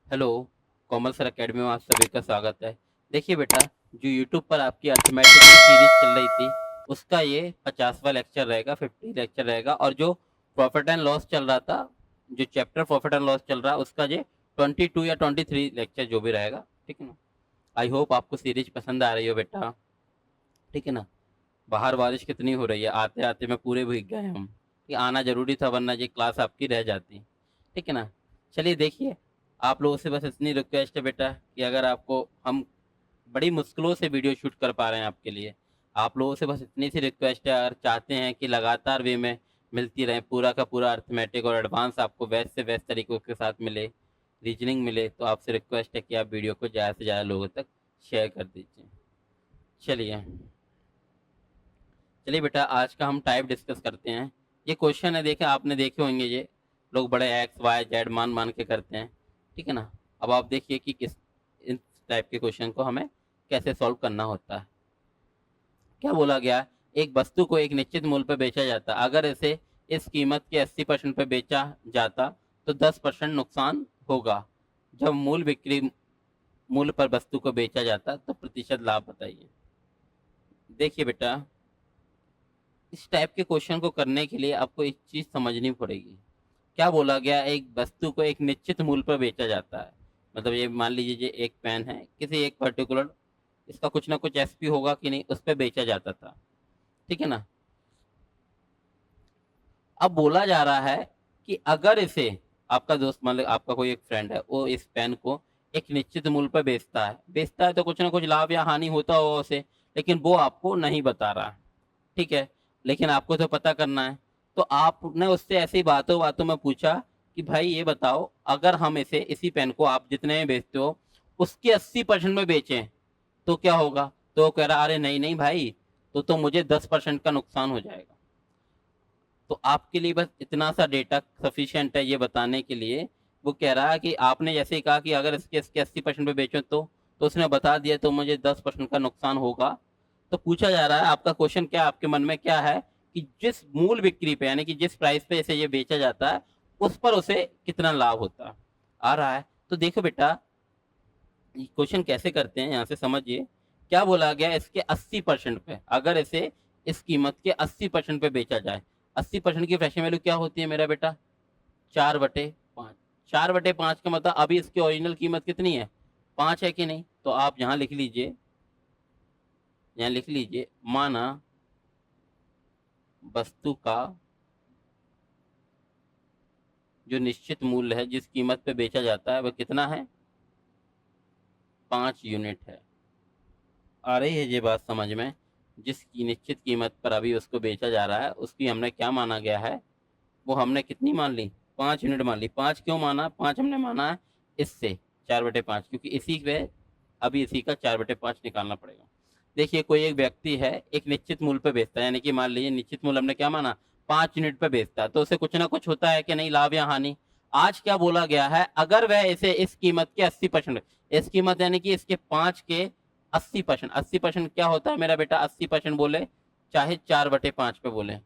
Hello, commerce sir academy में आप सभी का स्वागत है। देखिए बेटा, जो यूट्यूब पर आपकी अर्थमेटिक की सीरीज चल रही थी, उसका ये 50वां लेक्चर रहेगा, 50 लेक्चर रहेगा। और जो प्रॉफिट एंड लॉस चल रहा था, जो चैप्टर प्रॉफिट एंड लॉस चल रहा है, उसका ये 22 या 23 लेक्चर जो भी रहेगा। ठीक है ना। आई होप आपको सीरीज पसंद आ रही हो बेटा। ठीक है ना। बाहर बारिश कितनी हो रही है, आते आते में पूरे भीग गए हम। ये आना जरूरी था, वरना ये क्लास आपकी रह जाती। ठीक है ना। चलिए देखिए, आप लोगों से बस इतनी रिक्वेस्ट है बेटा कि अगर आपको हम बड़ी मुश्किलों से वीडियो शूट कर पा रहे हैं आपके लिए, आप लोगों से बस इतनी सी रिक्वेस्ट है। अगर चाहते हैं कि लगातार वे में मिलती रहे, पूरा का पूरा अर्थमेटिक और एडवांस आपको वैसे से वैसे तरीकों के साथ मिले, रीजनिंग मिले, तो आपसे रिक्वेस्ट है कि आप वीडियो को ज़्यादा से ज़्यादा लोगों तक शेयर कर दीजिए। चलिए चलिए बेटा, आज का हम टाइप डिस्कस करते हैं। ये क्वेश्चन है, देखे आपने देखे होंगे, ये लोग बड़े एक्स वाई जेड मान मान के करते हैं। ठीक है ना। अब आप देखिए कि किस इस टाइप के क्वेश्चन को हमें कैसे सॉल्व करना होता है। क्या बोला गया, एक वस्तु को एक निश्चित मूल्य पर बेचा जाता, अगर इसे इस कीमत के 80% पर बेचा जाता तो 10% नुकसान होगा। जब मूल बिक्री मूल्य पर वस्तु को बेचा जाता तो प्रतिशत लाभ बताइए। देखिए बेटा, इस टाइप के क्वेश्चन को करने के लिए आपको एक चीज समझनी पड़ेगी। क्या बोला गया, एक वस्तु को एक निश्चित मूल्य पर बेचा जाता है। मतलब ये मान लीजिए, ये एक पेन है, किसी एक पर्टिकुलर, इसका कुछ ना कुछ एसपी होगा कि नहीं, उस पर बेचा जाता था। ठीक है ना। अब बोला जा रहा है कि अगर इसे आपका दोस्त, मतलब आपका कोई एक फ्रेंड है, वो इस पेन को एक निश्चित मूल्य पर बेचता है तो कुछ ना कुछ लाभ या हानि होता होगा उसे, लेकिन वो आपको नहीं बता रहा है। ठीक है। लेकिन आपको तो पता करना है। तो आपने उससे ऐसी बातों बातों में पूछा कि भाई ये बताओ, अगर हम इसे, इसी पेन को आप जितने में बेचते हो उसके 80% में बेचें तो क्या होगा। तो वो कह रहा, अरे नहीं नहीं भाई, तो मुझे 10% का नुकसान हो जाएगा। तो आपके लिए बस इतना सा डेटा सफिशिएंट है ये बताने के लिए। वो कह रहा है कि आपने जैसे ही कहा कि अगर इसके इसके 80% पे बेचो तो उसने बता दिया तो मुझे 10% का नुकसान होगा। तो पूछा जा रहा है, आपका क्वेश्चन क्या, आपके मन में क्या है कि जिस मूल बिक्री पे, यानी कि जिस प्राइस पे इसे ये बेचा जाता है, उस पर उसे कितना लाभ होता आ रहा है। तो देखो बेटा, क्वेश्चन कैसे करते हैं यहाँ से समझिए। क्या बोला गया, इसके 80% पे, अगर इसे इस कीमत के 80% पे बेचा जाए। 80% की फ्रैक्शन वैल्यू क्या होती है मेरा बेटा, 4/5। 4/5 का मतलब अभी इसकी ओरिजिनल कीमत कितनी है, 5 है कि नहीं। तो आप यहाँ लिख लीजिए, यहाँ लिख लीजिए, माना वस्तु का जो निश्चित मूल्य है, जिस कीमत पे बेचा जाता है, वह कितना है, 5 यूनिट है। आ रही है ये बात समझ में। जिसकी निश्चित कीमत पर अभी उसको बेचा जा रहा है, उसकी हमने क्या माना गया है, वो हमने कितनी मान ली, 5 यूनिट मान ली। 5 क्यों माना, 5 हमने माना है इससे, 4/5, क्योंकि इसी पे अभी इसी का 4/5 निकालना पड़ेगा। देखिए, कोई एक व्यक्ति है, एक निश्चित मूल्य पे बेचता है, यानी कि मान लीजिए निश्चित मूल्य हमने क्या माना, 5 यूनिट पे बेचता है, तो उसे कुछ ना कुछ होता है कि नहीं, लाभ या हानि। आज क्या बोला गया है, अगर वह इसे इस कीमत के 80%, इस कीमत यानी कि इसके 5 के 80%, 80% क्या होता है मेरा बेटा, 80% बोले चाहे 4/5 पे बोले,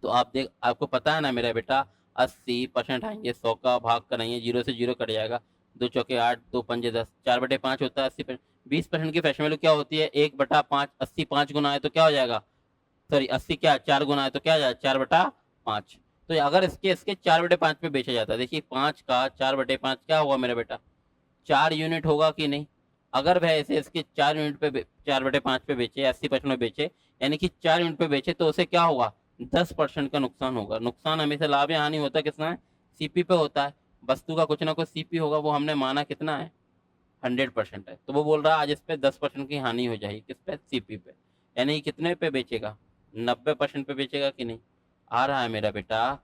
तो आप देख, आपको पता है ना मेरा बेटा, 80% आएंगे, 100 का भाग कराइए, जीरो से जीरो कट जाएगा, 2 चौके 8, 2 पंजे 10, 4/5 होता है 80%। 20% की फैशन वैल्यू क्या होती है, 1/5, 80 5 गुना है तो क्या हो जाएगा, सॉरी 80 क्या 4 गुना है तो क्या हो जाएगा, 4/5। तो अगर इसके इसके 4/5 पे बेचा जाता है, देखिए 5 का 4/5 क्या होगा मेरा बेटा, 4 यूनिट होगा कि नहीं। अगर वह इसे इसके 4 यूनिट पे, 4/5 पे बेचे, 80% में बेचे, यानी कि 4 यूनिट पे बेचे, तो उसे क्या होगा, 10% का नुकसान होगा। नुकसान हमेशा लाभ या हानि होता है किसना है, सीपी पे होता है। वस्तु का कुछ ना कुछ सीपी होगा, वो हमने माना कितना है, 100% है। तो वो बोल रहा है आज इस पे 10% की हानि हो जाएगी, किस पे, सीपी पे। यानी कि कितने पे बेचेगा, 90% पे बेचेगा कि नहीं। आ रहा है मेरा बेटा,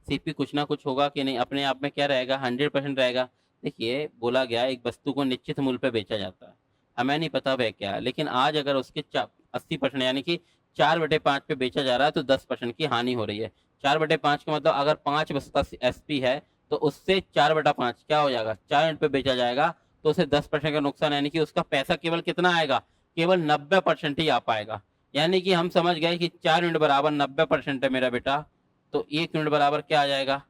सीपी कुछ ना कुछ होगा कि नहीं, अपने आप में क्या रहेगा, 100% रहेगा। देखिए, बोला गया एक वस्तु को निश्चित मूल्य पे बेचा जाता है, हमें नहीं पता वह क्या है, लेकिन आज अगर उसके 80% यानी कि 4/5 पे बेचा जा रहा है तो 10% की हानि हो रही है। 4/5 का मतलब अगर 5 उसका एसपी है, तो उससे 4/5 क्या हो जाएगा, 4 यूनिट पे बेचा जाएगा, तो उसे 10% का नुकसान, यानी कि उसका पैसा केवल कितना आएगा, केवल 90% ही आ पाएगा। यानी कि हम समझ गए कि 4 यूनिट बराबर 90% है मेरा बेटा। तो 1 यूनिट बराबर क्या आ जाएगा,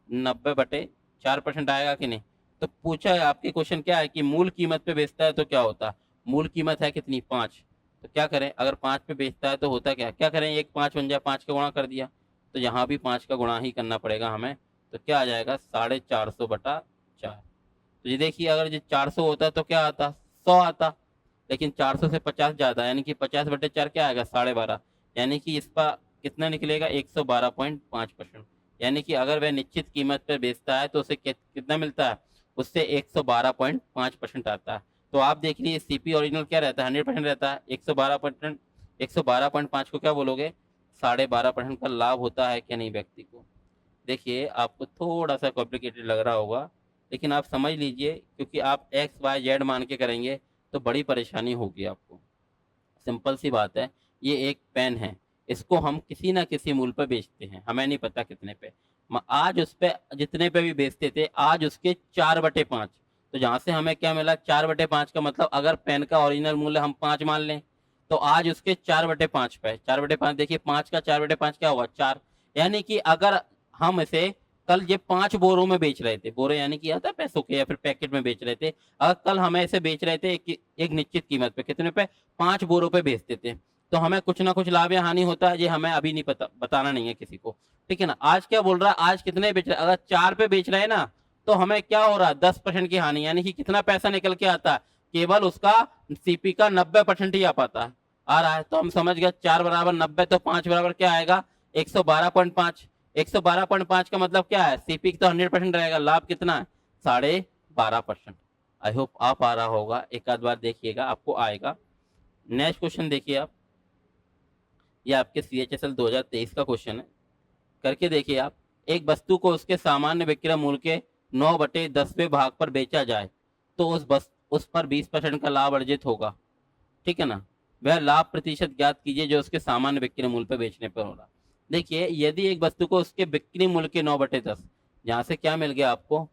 90/10। 4% आएगा कि नहीं। तो पूछा है आपके क्वेश्चन क्या है कि मूल कीमत पे बेचता है तो क्या होता, मूल कीमत है कितनी 5, तो क्या करें अगर 5 पे बेचता है तो होता क्या, क्या करें एक 5 बन जाए, 5 का गुणा कर दिया, तो यहाँ भी 5 का गुणा ही करना पड़ेगा हमें। तो क्या आ जाएगा 450/4। तो ये देखिए अगर ये 400 होता तो क्या आता, 100 आता, लेकिन 400 से 50 ज्यादा, यानी कि 50/4 क्या आएगा 12.5, यानी कि इसका कितना निकलेगा 112.5%। यानी कि अगर वह निश्चित कीमत पर बेचता है तो उसे कितना मिलता है, उससे 112.5% आता है। तो आप देख लीजिए सीपी ओरिजिनल क्या रहता है 100% रहता है, 112%, 112.5 को क्या बोलोगे 12.5% का लाभ होता है क्या नहीं व्यक्ति को। देखिए आपको थोड़ा सा कॉम्प्लिकेटेड लग रहा होगा, लेकिन आप समझ लीजिए क्योंकि आप एक्स वाई जेड मान के करेंगे तो बड़ी परेशानी होगी आपको। सिंपल सी बात है, ये एक पेन है, इसको हम किसी ना किसी मूल्य पर बेचते हैं, हमें नहीं पता कितने पे। आज उस पे जितने पे भी बेचते थे आज उसके 4/5। तो जहां से हमें क्या मिला 4/5 का मतलब अगर पेन का ओरिजिनल मूल्य हम 5 मान लें तो आज उसके 4/5 पे, 4/5 देखिए 5 का 4/5 क्या हुआ 4। यानी कि अगर हम इसे कल ये 5 बोरों में बेच रहे थे, बोरे यानी कि आता है पैसों के या फिर पैकेट में बेच रहे थे, अगर कल हमें इसे बेच रहे थे एक निश्चित कीमत पे, कितने पे 5 बोरों पे बेचते थे, तो हमें कुछ ना कुछ लाभ या हानि होता है, ये हमें अभी नहीं पता, बताना नहीं है किसी को, ठीक है ना। आज क्या बोल रहा है, आज कितने बेच रहे हैं, अगर 4 पे बेच रहे हैं ना तो हमें क्या हो रहा है 10% की हानि, यानी कि कितना पैसा निकल के आता है, केवल उसका सीपी का 90% ही आ पाता है, आ रहा है। तो हम समझ गए 4 बराबर 90, तो 5 बराबर क्या आएगा 112.5। 112.5 का मतलब क्या है, सीपी तो 100% रहेगा, लाभ कितना है 12.5%। आई होप आप आ रहा होगा, एक आध बार देखिएगा आपको आएगा। नेक्स्ट क्वेश्चन देखिए आप, ये आपके CHSL 2023 का क्वेश्चन है, करके देखिए आप। एक वस्तु को उसके सामान्य विक्रय मूल्य के 9/10वें भाग पर बेचा जाए तो उस पर 20% का लाभ अर्जित होगा, ठीक है ना। वह लाभ प्रतिशत ज्ञात कीजिए जो उसके सामान्य बिक्री मूल्य पर बेचने पर होगा। देखिए यदि एक वस्तु को उसके बिक्री मूल्य के 9/10, जहां से क्या मिल गया आपको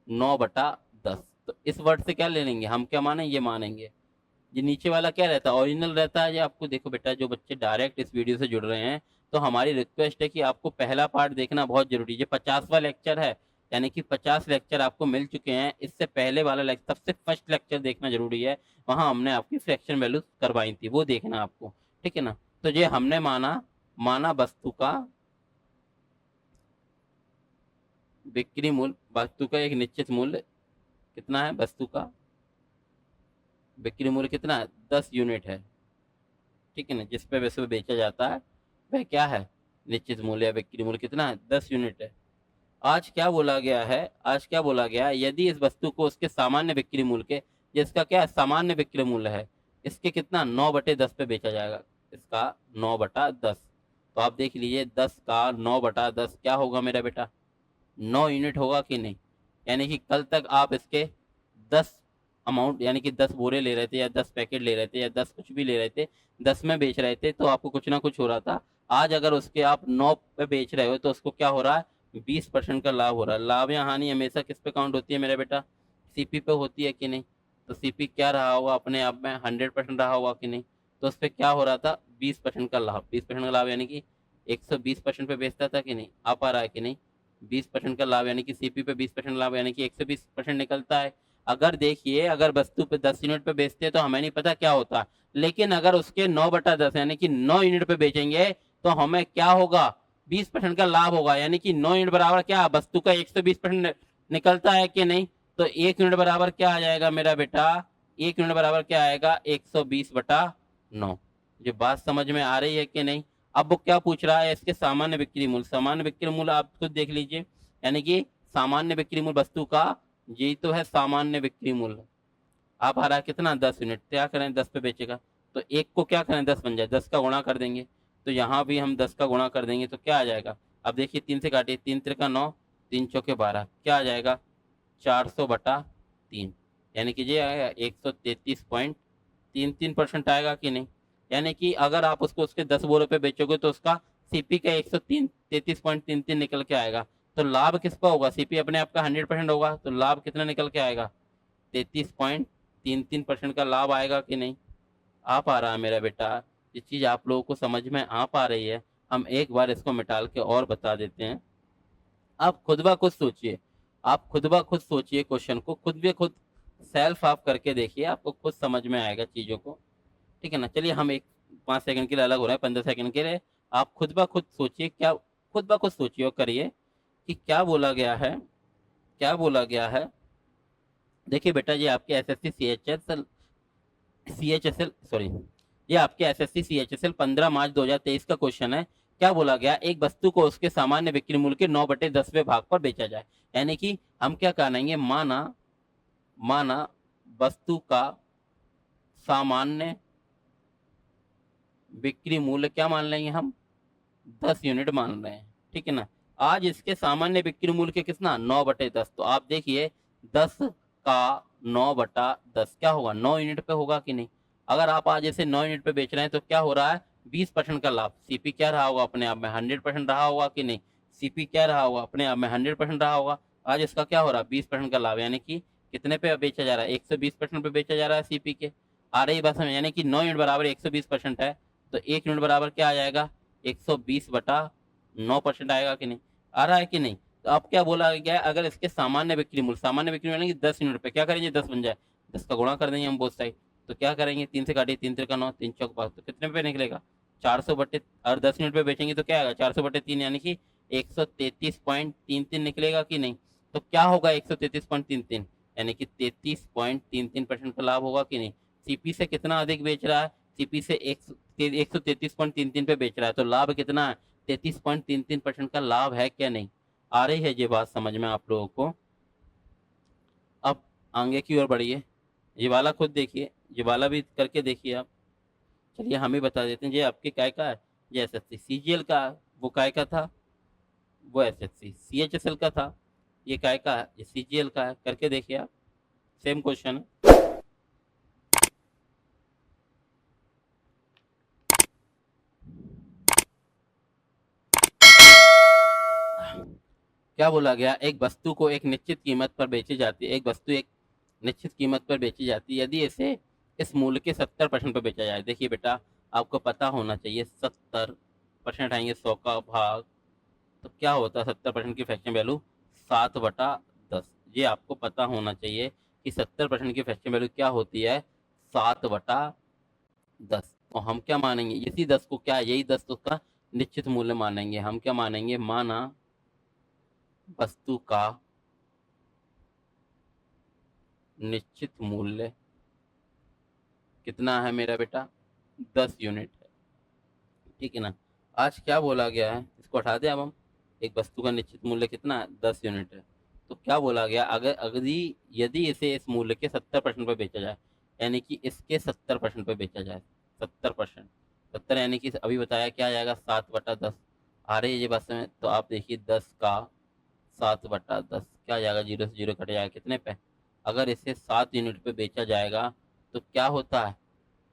9/10, तो इस वर्ड से क्या ले लेंगे हम, क्या माने ये मानेंगे, ये नीचे वाला क्या रहता है ओरिजिनल रहता है। ये आपको देखो बेटा, जो बच्चे डायरेक्ट इस वीडियो से जुड़ रहे हैं तो हमारी रिक्वेस्ट है कि आपको पहला पार्ट देखना बहुत जरूरी है। ये 50वां लेक्चर है, यानी कि 50 लेक्चर आपको मिल चुके हैं, इससे पहले वाला लेक्चर सबसे फर्स्ट लेक्चर देखना जरूरी है, वहां हमने आपकी फ्रैक्शन वैल्यू करवाई थी, वो देखना आपको, ठीक है ना। तो ये हमने माना माना वस्तु का बिक्री मूल्य, वस्तु का एक निश्चित मूल्य कितना है, वस्तु का बिक्री मूल्य कितना है 10 यूनिट है, ठीक है ना, जिस पे वैसे बेचा जाता है वह क्या है निश्चित मूल्य या बिक्री मूल्य कितना है 10 यूनिट है। आज क्या बोला गया है, आज क्या बोला गया है, यदि इस वस्तु को उसके सामान्य बिक्री मूल्य के, जिसका क्या है सामान्य बिक्री मूल्य है, इसके कितना 9/10 पे बेचा जाएगा, इसका 9/10। तो आप देख लीजिए 10 का 9/10 क्या होगा मेरा बेटा 9 यूनिट होगा कि नहीं। यानी कि कल तक आप इसके 10 अमाउंट यानी कि 10 बोरे ले रहे थे या 10 पैकेट ले रहे थे या 10 कुछ भी ले रहे थे, 10 में बेच रहे थे तो आपको कुछ ना कुछ हो रहा था। आज अगर उसके आप 9 पे बेच रहे हो तो उसको क्या हो रहा है 20% का लाभ हो रहा है। लाभ या हानि हमेशा किस पे काउंट होती है मेरा बेटा, सीपी पे होती है कि नहीं। तो सीपी क्या रहा होगा अपने आप में 100% रहा होगा कि नहीं। तो उस पर क्या हो रहा था 20% का लाभ, 20% का लाभ यानी कि 120% पे बेचता था कि नहीं, आ पा रहा है कि नहीं। 20% का लाभ यानी कि सीपी पे 20% लाभ यानी कि 120% निकलता है। अगर देखिए अगर वस्तु पे 10 यूनिट पे बेचते हैं तो हमें नहीं पता क्या होता, लेकिन अगर उसके 9/10 यानी कि 9 यूनिट पे बेचेंगे तो हमें क्या होगा 20% का लाभ होगा, यानी कि 9 यूनिट बराबर क्या वस्तु का 120% निकलता है कि नहीं। तो 1 यूनिट बराबर क्या आ जाएगा मेरा बेटा, 1 यूनिट बराबर क्या आएगा 120/9। जो बात समझ में आ रही है कि नहीं। अब वो क्या पूछ रहा है इसके सामान्य बिक्री मूल्य, सामान्य बिक्री मूल्य आप खुद देख लीजिए, यानी कि सामान्य बिक्री मूल्य वस्तु का, ये तो है सामान्य बिक्री मूल्य। आप आ रहा है कितना 10 यूनिट, क्या करें 10 पे बेचेगा तो एक को क्या करें 10 बन जाए, 10 का गुणा कर देंगे। तो यहाँ भी हम 10 का गुणा कर देंगे तो क्या आ जाएगा, अब देखिए 3 से काटिए, 3 त्रिका 9, 3 चौके 12, क्या आ जाएगा 400/3, यानी कि ये आएगा 133.33% आएगा कि नहीं। यानी कि अगर आप उसको उसके 10 बोरों पे बेचोगे तो उसका सीपी का 133.33 निकल के आएगा। तो लाभ किसका होगा, सीपी अपने आप का 100% होगा, तो लाभ कितना निकल के आएगा 33.33% का लाभ आएगा कि नहीं। आ पा रहा है मेरा बेटा, ये चीज आप लोगों को समझ में आ पा रही है। हम एक बार इसको मिटाल के और बता देते हैं, आप खुद ब खुद सोचिए। आप खुद ब खुद सोचिए क्वेश्चन को, खुद भी खुद सेल्फ आप करके देखिए, आपको खुद समझ में आएगा चीज़ों को। ठीक है ना? चलिए हम एक 5 सेकंड के लिए अलग हो रहे हैं, 15 सेकंड के लिए। आप खुद ब खुद सोचिए, क्या खुद ब खुद सोचिए और करिए कि क्या बोला गया है, क्या बोला गया है। देखिए बेटा, ये आपके एसएससी सीएचएसएल सॉरी, ये आपके एसएससी सीएचएसएल 15 मार्च 2023 का क्वेश्चन है। क्या बोला गया? एक वस्तु को उसके सामान्य बिक्री मूल्य के 9/10वें भाग पर बेचा जाए। यानी कि हम क्या करेंगे, माना माना वस्तु का सामान्य बिक्री मूल्य क्या मान लेंगे हम, 10 यूनिट मान रहे हैं। ठीक है ना? आज इसके सामान्य बिक्री मूल्य के कितना, 9/10। तो आप देखिए 10 का 9/10 क्या होगा, 9 यूनिट पे होगा कि नहीं। अगर आप आज इसे 9 यूनिट पे बेच रहे हैं तो क्या हो रहा है, 20% का लाभ। सीपी क्या रहा होगा अपने आप में, 100% रहा होगा कि नहीं। सीपी क्या रहा होगा अपने आप में, 100% रहा होगा। आज इसका क्या हो रहा है, 20% का लाभ। यानी कि कितने पे बेचा जा रहा है, 120% पे बेचा जा रहा है सीपी के। आ रही बात समझ? यानी कि 9 यूनिट बराबर 120% है, तो 1 यूनिट बराबर क्या आ जाएगा, 120/9% आएगा कि नहीं। आ रहा है कि नहीं। तो अब क्या बोला गया है, अगर इसके सामान्य बिक्री मूल्य 10 यूनिट पे क्या करेंगे, 10 बन जाए, 10 का गुणा कर देंगे हम बोथ साइड। तो क्या करेंगे, 3 से काटिए, 3 3 का 9, 3 चौक 5, तो कितने पे निकलेगा, 400 और 10 यूनिट पे बेचेंगे तो क्या आएगा, 400/3, यानी कि 133.33 निकलेगा कि नहीं। तो क्या होगा 133.33, यानी कि 33.33% का लाभ होगा कि नहीं। सीपी से कितना अधिक बेच रहा है, सीपी से 133.33 पे बेच रहा है, तो लाभ कितना है, 33.33% का लाभ है क्या नहीं। आ रही है ये बात समझ में आप लोगों को। अब आगे की ओर बढ़िए, ये वाला खुद देखिए, ये वाला भी करके देखिए आप। चलिए हम ही बता देते हैं, ये आपके काय का है, ये एसएससी सीजीएल का, वो काय का था, वो एसएससी सीएचएसएल का था। ये काय का है, ये सीजीएल का है, करके देखिए आप, सेम क्वेश्चन है। क्या बोला गया, एक वस्तु को एक निश्चित कीमत पर बेची जाती है, एक वस्तु एक निश्चित कीमत पर बेची जाती है, यदि इसे इस मूल्य के 70% पर बेचा जाए। देखिए बेटा, आपको पता होना चाहिए 70% आएंगे 100 का भाग, तो क्या होता है 70% की फ्रैक्शन वैल्यू, 7/10। ये आपको पता होना चाहिए कि 70% की फ्रैक्शन वैल्यू क्या होती है, 7/10। तो हम क्या मानेंगे, इसी 10 को, क्या यही 10 तो उसका निश्चित मूल्य मानेंगे। हम क्या मानेंगे, माना वस्तु का निश्चित मूल्य कितना है मेरा बेटा, 10 यूनिट है। ठीक है ना। आज क्या बोला गया है, इसको हटा दें अब हम। एक वस्तु का निश्चित मूल्य कितना है, 10 यूनिट है। तो क्या बोला गया, अगर अगली यदि इसे इस मूल्य के 70% पे बेचा जाए, यानी कि इसके 70% पे बेचा जाए, 70%, 70 यानी कि अभी बताया क्या आ जाएगा, 7/10। आ रही है ये बात समझ। तो आप देखिए 10 का 7/10 क्या आ जाएगा, जीरो से जीरो कट जाएगा कितने पे, अगर इसे 7 यूनिट पे बेचा जाएगा तो क्या होता है,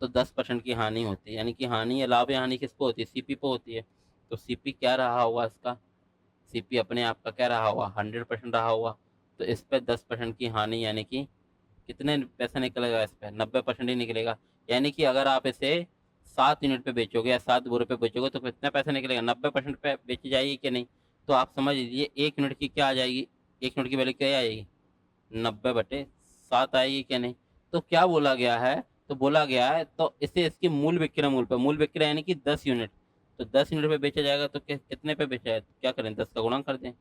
तो 10% की हानि होती है। यानी कि हानि या लाभ या हानि किसको होती है, सीपी पे होती है। तो सीपी क्या रहा होगा इसका, सीपी अपने आप का क्या रहा होगा, 100% रहा होगा। तो इस पे 10% की हानि, यानी कि कितने पैसा निकलेगा, इस पे 90% ही निकलेगा। यानी कि अगर आप इसे 7 यूनिट पे बेचोगे या 7 बुरे पे बेचोगे तो कितना पैसा निकलेगा, 90% पे बेची जाएगी कि नहीं। तो आप समझ लीजिए 1 यूनिट की क्या आ जाएगी, 1 यूनिट की वैल्यू क्या आएगी, 90/7 आएगी क्या नहीं। तो क्या बोला गया है, तो बोला गया है तो इसे इसकी मूल विक्रय मूल्य पे, मूल विक्रय यानी कि 10 यूनिट, तो 10 यूनिट पे बेचा जाएगा तो कितने पे बेचा है, तो क्या करें, 10 का गुणा कर दें।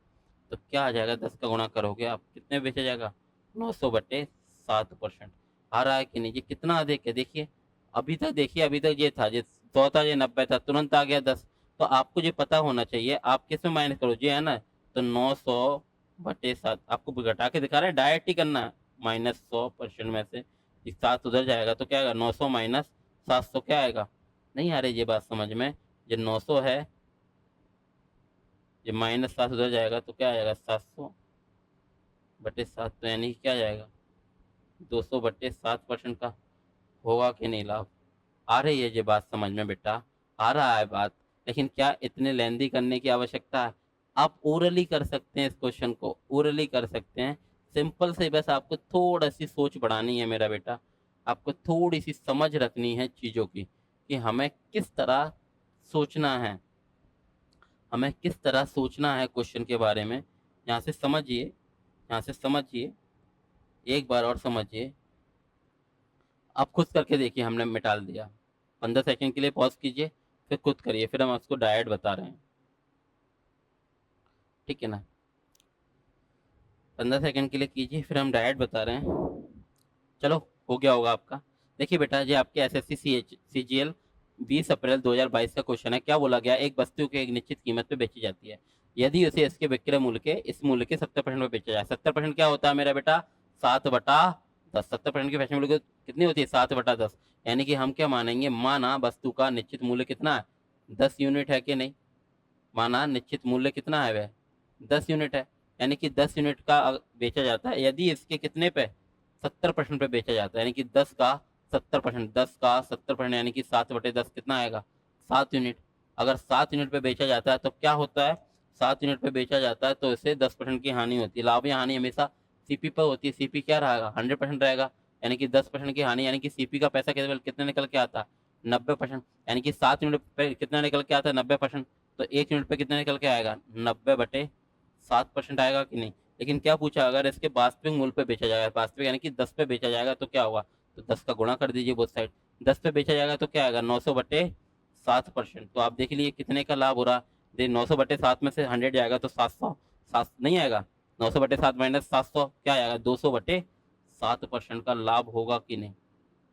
तो क्या आ जाएगा, 10 का गुणा करोगे आप, कितने पे बेचा जाएगा, 900/7%। आ रहा है कि नहीं, ये कितना अधिक है देखिए। अभी तक देखिए, अभी तक ये था, ये 100 था, ये 90 था, तुरंत आ गया 10। तो आपको ये पता होना चाहिए, आप किस में माइनस करो, ये है ना, तो 900/7 आपको घटा के दिखा रहा है, डायरेक्ट ही करना है। -100% में से 7 उधर जाएगा तो क्या आएगा, 900 माइनस 700 क्या आएगा। नहीं आ रही ये बात समझ में, ये 900 है, ये -7 उधर जाएगा तो क्या आएगा, 700/7, तो यानी कि क्या जाएगा, 200/7% का होगा कि नहीं लाभ। आ रही है ये बात समझ में बेटा, आ रहा है बात। लेकिन क्या इतने लेंदी करने की आवश्यकता है, आप ओरली कर सकते हैं, इस क्वेश्चन को ओरली कर सकते हैं, सिंपल से। बस आपको थोड़ा सी सोच बढ़ानी है मेरा बेटा, आपको थोड़ी सी समझ रखनी है चीज़ों की, कि हमें किस तरह सोचना है, हमें किस तरह सोचना है क्वेश्चन के बारे में। यहाँ से समझिए, यहाँ से समझिए, एक बार और समझिए, आप खुद करके देखिए, हमने मिटा दिया। 15 सेकंड के लिए पॉज कीजिए, फिर खुद करिए, फिर हम आपको डायरेक्ट बता रहे हैं, ठीक है ना। 15 सेकंड के लिए कीजिए, फिर हम डायरेक्ट बता रहे हैं। चलो, हो गया होगा आपका। देखिए बेटा, ये आपके एसएससी सीजीएल 20 अप्रैल 2022 का क्वेश्चन है। क्या बोला गया? एक वस्तु के एक निश्चित कीमत पे बेची जाती है यदि उसे इसके विक्रय मूल्य के इस मूल्य के 70% पे बेचा जाए। 70% क्या होता है मेरा बेटा? 7/10। 70% की फैशन मूल्य कितनी होती है? 7/10। यानी कि हम क्या मानेंगे? माना वस्तु का निश्चित मूल्य कितना है? 10 यूनिट है कि नहीं? माना निश्चित मूल्य कितना है? वह 10 यूनिट है। यानी कि 10 यूनिट का बेचा जाता है यदि इसके कितने पे? 70% पे बेचा जाता है। यानी कि 10 का 70%, 10 का 70% यानी कि 7/10 कितना आएगा? 7 यूनिट। अगर 7 यूनिट पे बेचा जाता है तो क्या होता है? 7 यूनिट पे बेचा जाता है तो इससे 10% की हानि होती है। लाभ या हानि हमेशा सीपी पर होती है। सीपी क्या रहेगा? 100% रहेगा। यानी कि 10% की हानि, यानी कि सीपी का पैसा कितना निकल के आता है? 90%। यानी कि 7 यूनिट पे कितना निकल के आता है? 90%। तो 1 यूनिट पे कितना निकल के आएगा? 90/7% आएगा कि नहीं? लेकिन क्या पूछा? अगर इसके वास्तविक मूल्य पे बेचा जाएगा, वास्तविक यानी कि 10 पे बेचा जाएगा तो क्या होगा? तो 10 का गुणा कर दीजिए बोथ साइड। 10 पे बेचा जाएगा तो क्या आएगा? 900/7%। तो आप देख लीजिए कितने का लाभ हो रहा है। 900/7 में से 100 जाएगा तो 700, 7 नहीं आएगा? 900/7 माइनस 700 क्या आएगा? 200/7% का लाभ होगा कि नहीं?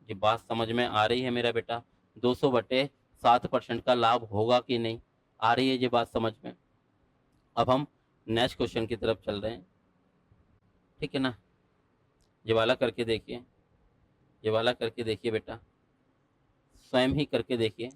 ये बात समझ में आ रही है मेरा बेटा? 200/7% का लाभ होगा कि नहीं? आ रही है ये बात समझ में? अब हम नेक्स्ट क्वेश्चन की तरफ चल रहे हैं, ठीक है ना। ये वाला करके देखिए, ये वाला करके देखिए बेटा, स्वयं ही करके देखिए।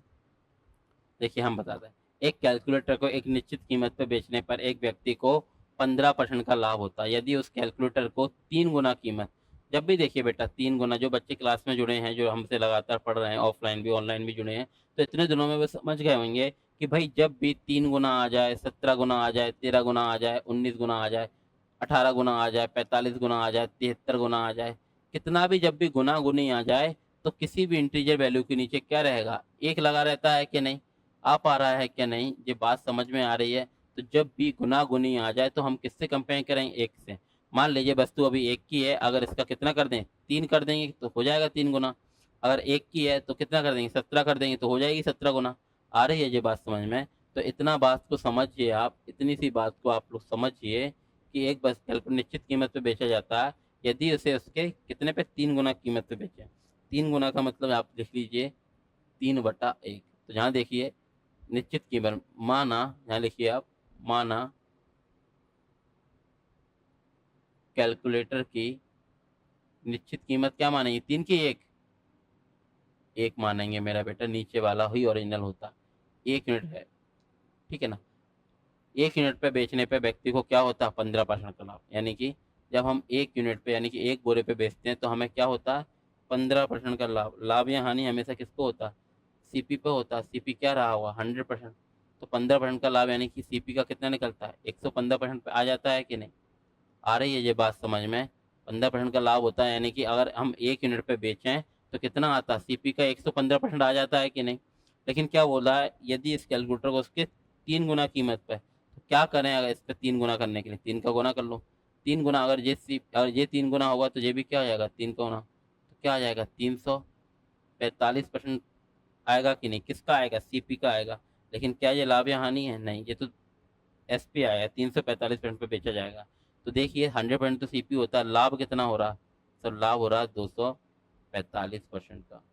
देखिए हम बताते हैं, एक कैलकुलेटर को एक निश्चित कीमत पर बेचने पर एक व्यक्ति को 15% का लाभ होता है यदि उस कैलकुलेटर को 3 गुना कीमत। जब भी देखिए बेटा 3 गुना, जो बच्चे क्लास में जुड़े हैं, जो हमसे लगातार पढ़ रहे हैं, ऑफलाइन भी ऑनलाइन भी जुड़े हैं, तो इतने दिनों में वो समझ गए होंगे कि भाई जब भी 3 गुना आ जाए, 17 गुना आ जाए, 13 गुना आ जाए, 19 गुना आ जाए, 18 गुना आ जाए, 45 गुना आ जाए, 73 गुना आ जाए, कितना भी जब भी गुना गुनी आ जाए तो किसी भी इंटीजर वैल्यू के नीचे क्या रहेगा? एक लगा रहता है कि नहीं? आ पा रहा है क्या? नहीं, ये बात समझ में आ रही है? तो जब भी गुना गुनी आ जाए तो हम किससे कंपेयर करें? एक से। मान लीजिए वस्तु अभी एक की है, अगर इसका कितना कर दें? 3 कर देंगे तो हो जाएगा 3 गुना। अगर एक की है तो कितना कर देंगे? 17 कर देंगे तो हो जाएगी 17 गुना। आ रही है ये बात समझ में? तो इतना बात को समझिए आप, इतनी सी बात को आप लोग समझिए कि एक बस निश्चित कीमत पे बेचा जाता है यदि उसे उसके कितने पे? 3 गुना कीमत पे बेचे। 3 गुना का मतलब आप लिख लीजिए 3/1। तो जहाँ देखिए निश्चित कीमत, माना, यहाँ लिखिए आप, माना कैलकुलेटर की निश्चित कीमत क्या मानेंगे? 3 की 1? एक मानेंगे मेरा बेटा, नीचे वाला ही ओरिजिनल होता। 1 यूनिट है, ठीक है ना। 1 यूनिट पे बेचने पे व्यक्ति को क्या होता है? 15% का लाभ। यानी कि जब हम 1 यूनिट पे यानी कि एक बोरे पे बेचते हैं तो हमें क्या होता है? 15% का लाभ। लाभ या हानि हमेशा किसको होता है? सीपी पे होता है। सीपी क्या रहा हुआ? 100%। तो 15% का लाभ यानी कि सीपी का कितना निकलता है? 115% पे आ जाता है कि नहीं? आ रही है ये बात समझ में? 15% का लाभ होता है, यानी कि अगर हम 1 यूनिट पे बेचें तो कितना आता है? सीपी का 115% आ जाता है कि नहीं? लेकिन क्या बोला है? यदि इस कैलकुलेटर को उसके 3 गुना कीमत पे, तो क्या करें? अगर इस पे 3 गुना करने के लिए 3 का गुना कर लो। 3 गुना, अगर ये 3 गुना होगा तो ये भी क्या हो जाएगा? 3 का गुना, तो क्या आ जाएगा? 345% आएगा कि नहीं? किसका आएगा? सीपी का आएगा। लेकिन क्या ये लाभ या हानि है? नहीं, ये तो एसपी आया, 345% पे बेचा जाएगा। तो देखिए 100% तो सीपी होता है, लाभ कितना हो रहा? सर लाभ हो रहा है 245% का।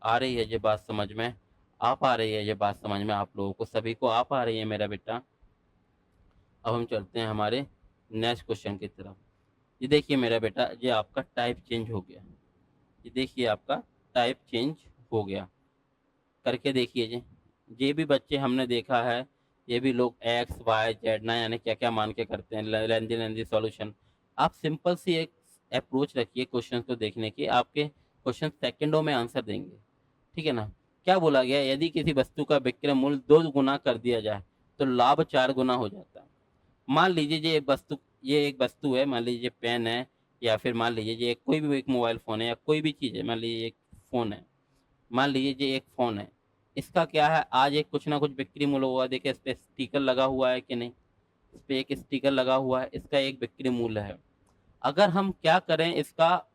आ रही है ये बात समझ में? आ पा रही है ये बात समझ में? आप लोगों को सभी को आ पा रही है मेरा बेटा? अब हम चलते हैं हमारे नेक्स्ट क्वेश्चन की तरफ। ये देखिए मेरा बेटा, ये आपका टाइप चेंज हो गया। ये देखिए आपका टाइप चेंज हो गया, करके देखिए जी। ये भी बच्चे हमने देखा है, ये भी लोग एक्स वाई जेड ना यानी क्या क्या मान के करते हैं, लेंदी लेंदी सॉल्यूशन। आप सिंपल सी एक अप्रोच रखिए क्वेश्चन को देखने की, आपके क्वेश्चन सेकंडों में आंसर देंगे, ठीक है ना। क्या बोला गया? यदि किसी वस्तु का विक्रय मूल्य 2 गुना कर दिया जाए तो लाभ 4 गुना हो जाता है। मान लीजिए ये एक वस्तु है, मान लीजिए पेन है, या फिर मान लीजिए ये कोई भी एक मोबाइल फ़ोन है या कोई भी चीज़ है, मान लीजिए एक फ़ोन है। मान लीजिए ये एक फ़ोन है, इसका क्या है? आज एक कुछ ना कुछ बिक्री मूल्य हुआ। देखिए इस पे स्टिकर लगा हुआ है कि नहीं? इस पे एक स्टिकर लगा हुआ है, इसका एक बिक्री मूल्य है। अगर हम क्या करें, इसका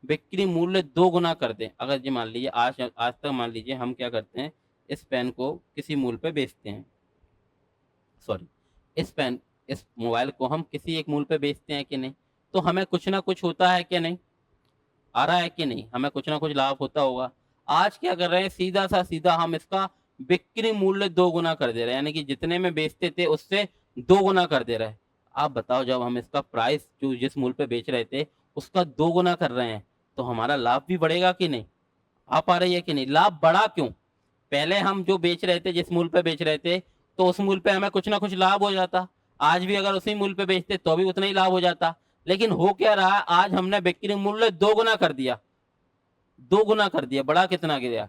बिक्री मूल्य 2 गुना कर दें। अगर जी मान लीजिए आज आज तक मान लीजिए हम क्या करते हैं, इस पेन को किसी मूल्य पे बेचते हैं, सॉरी, इस पेन इस मोबाइल को हम किसी एक मूल्य पे बेचते हैं कि नहीं, तो हमें कुछ ना कुछ होता है कि नहीं, आ रहा है कि नहीं, हमें कुछ ना कुछ लाभ होता होगा। आज क्या कर रहे हैं, सीधा सा सीधा हम इसका बिक्री मूल्य 2 गुना कर दे रहे हैं, यानी कि जितने में बेचते थे उससे 2 गुना कर दे रहे हैं। आप बताओ, जब हम इसका प्राइस जो जिस मूल्य पे बेच रहे थे उसका 2 गुना कर रहे हैं, तो हमारा लाभ भी बढ़ेगा कि नहीं? आ पा रही है कि नहीं? लाभ बढ़ा क्यों? पहले हम जो बेच रहे थे, जिस मूल्य पे बेच रहे थे, तो उस मूल्य पे हमें कुछ ना कुछ लाभ हो जाता। आज भी अगर उसी मूल्य पे बेचते तो भी उतना ही लाभ हो जाता। लेकिन हो क्या रहा है, आज हमने बिक्री मूल्य 2 गुना कर दिया, 2 गुना कर दिया, बढ़ा कितना गया?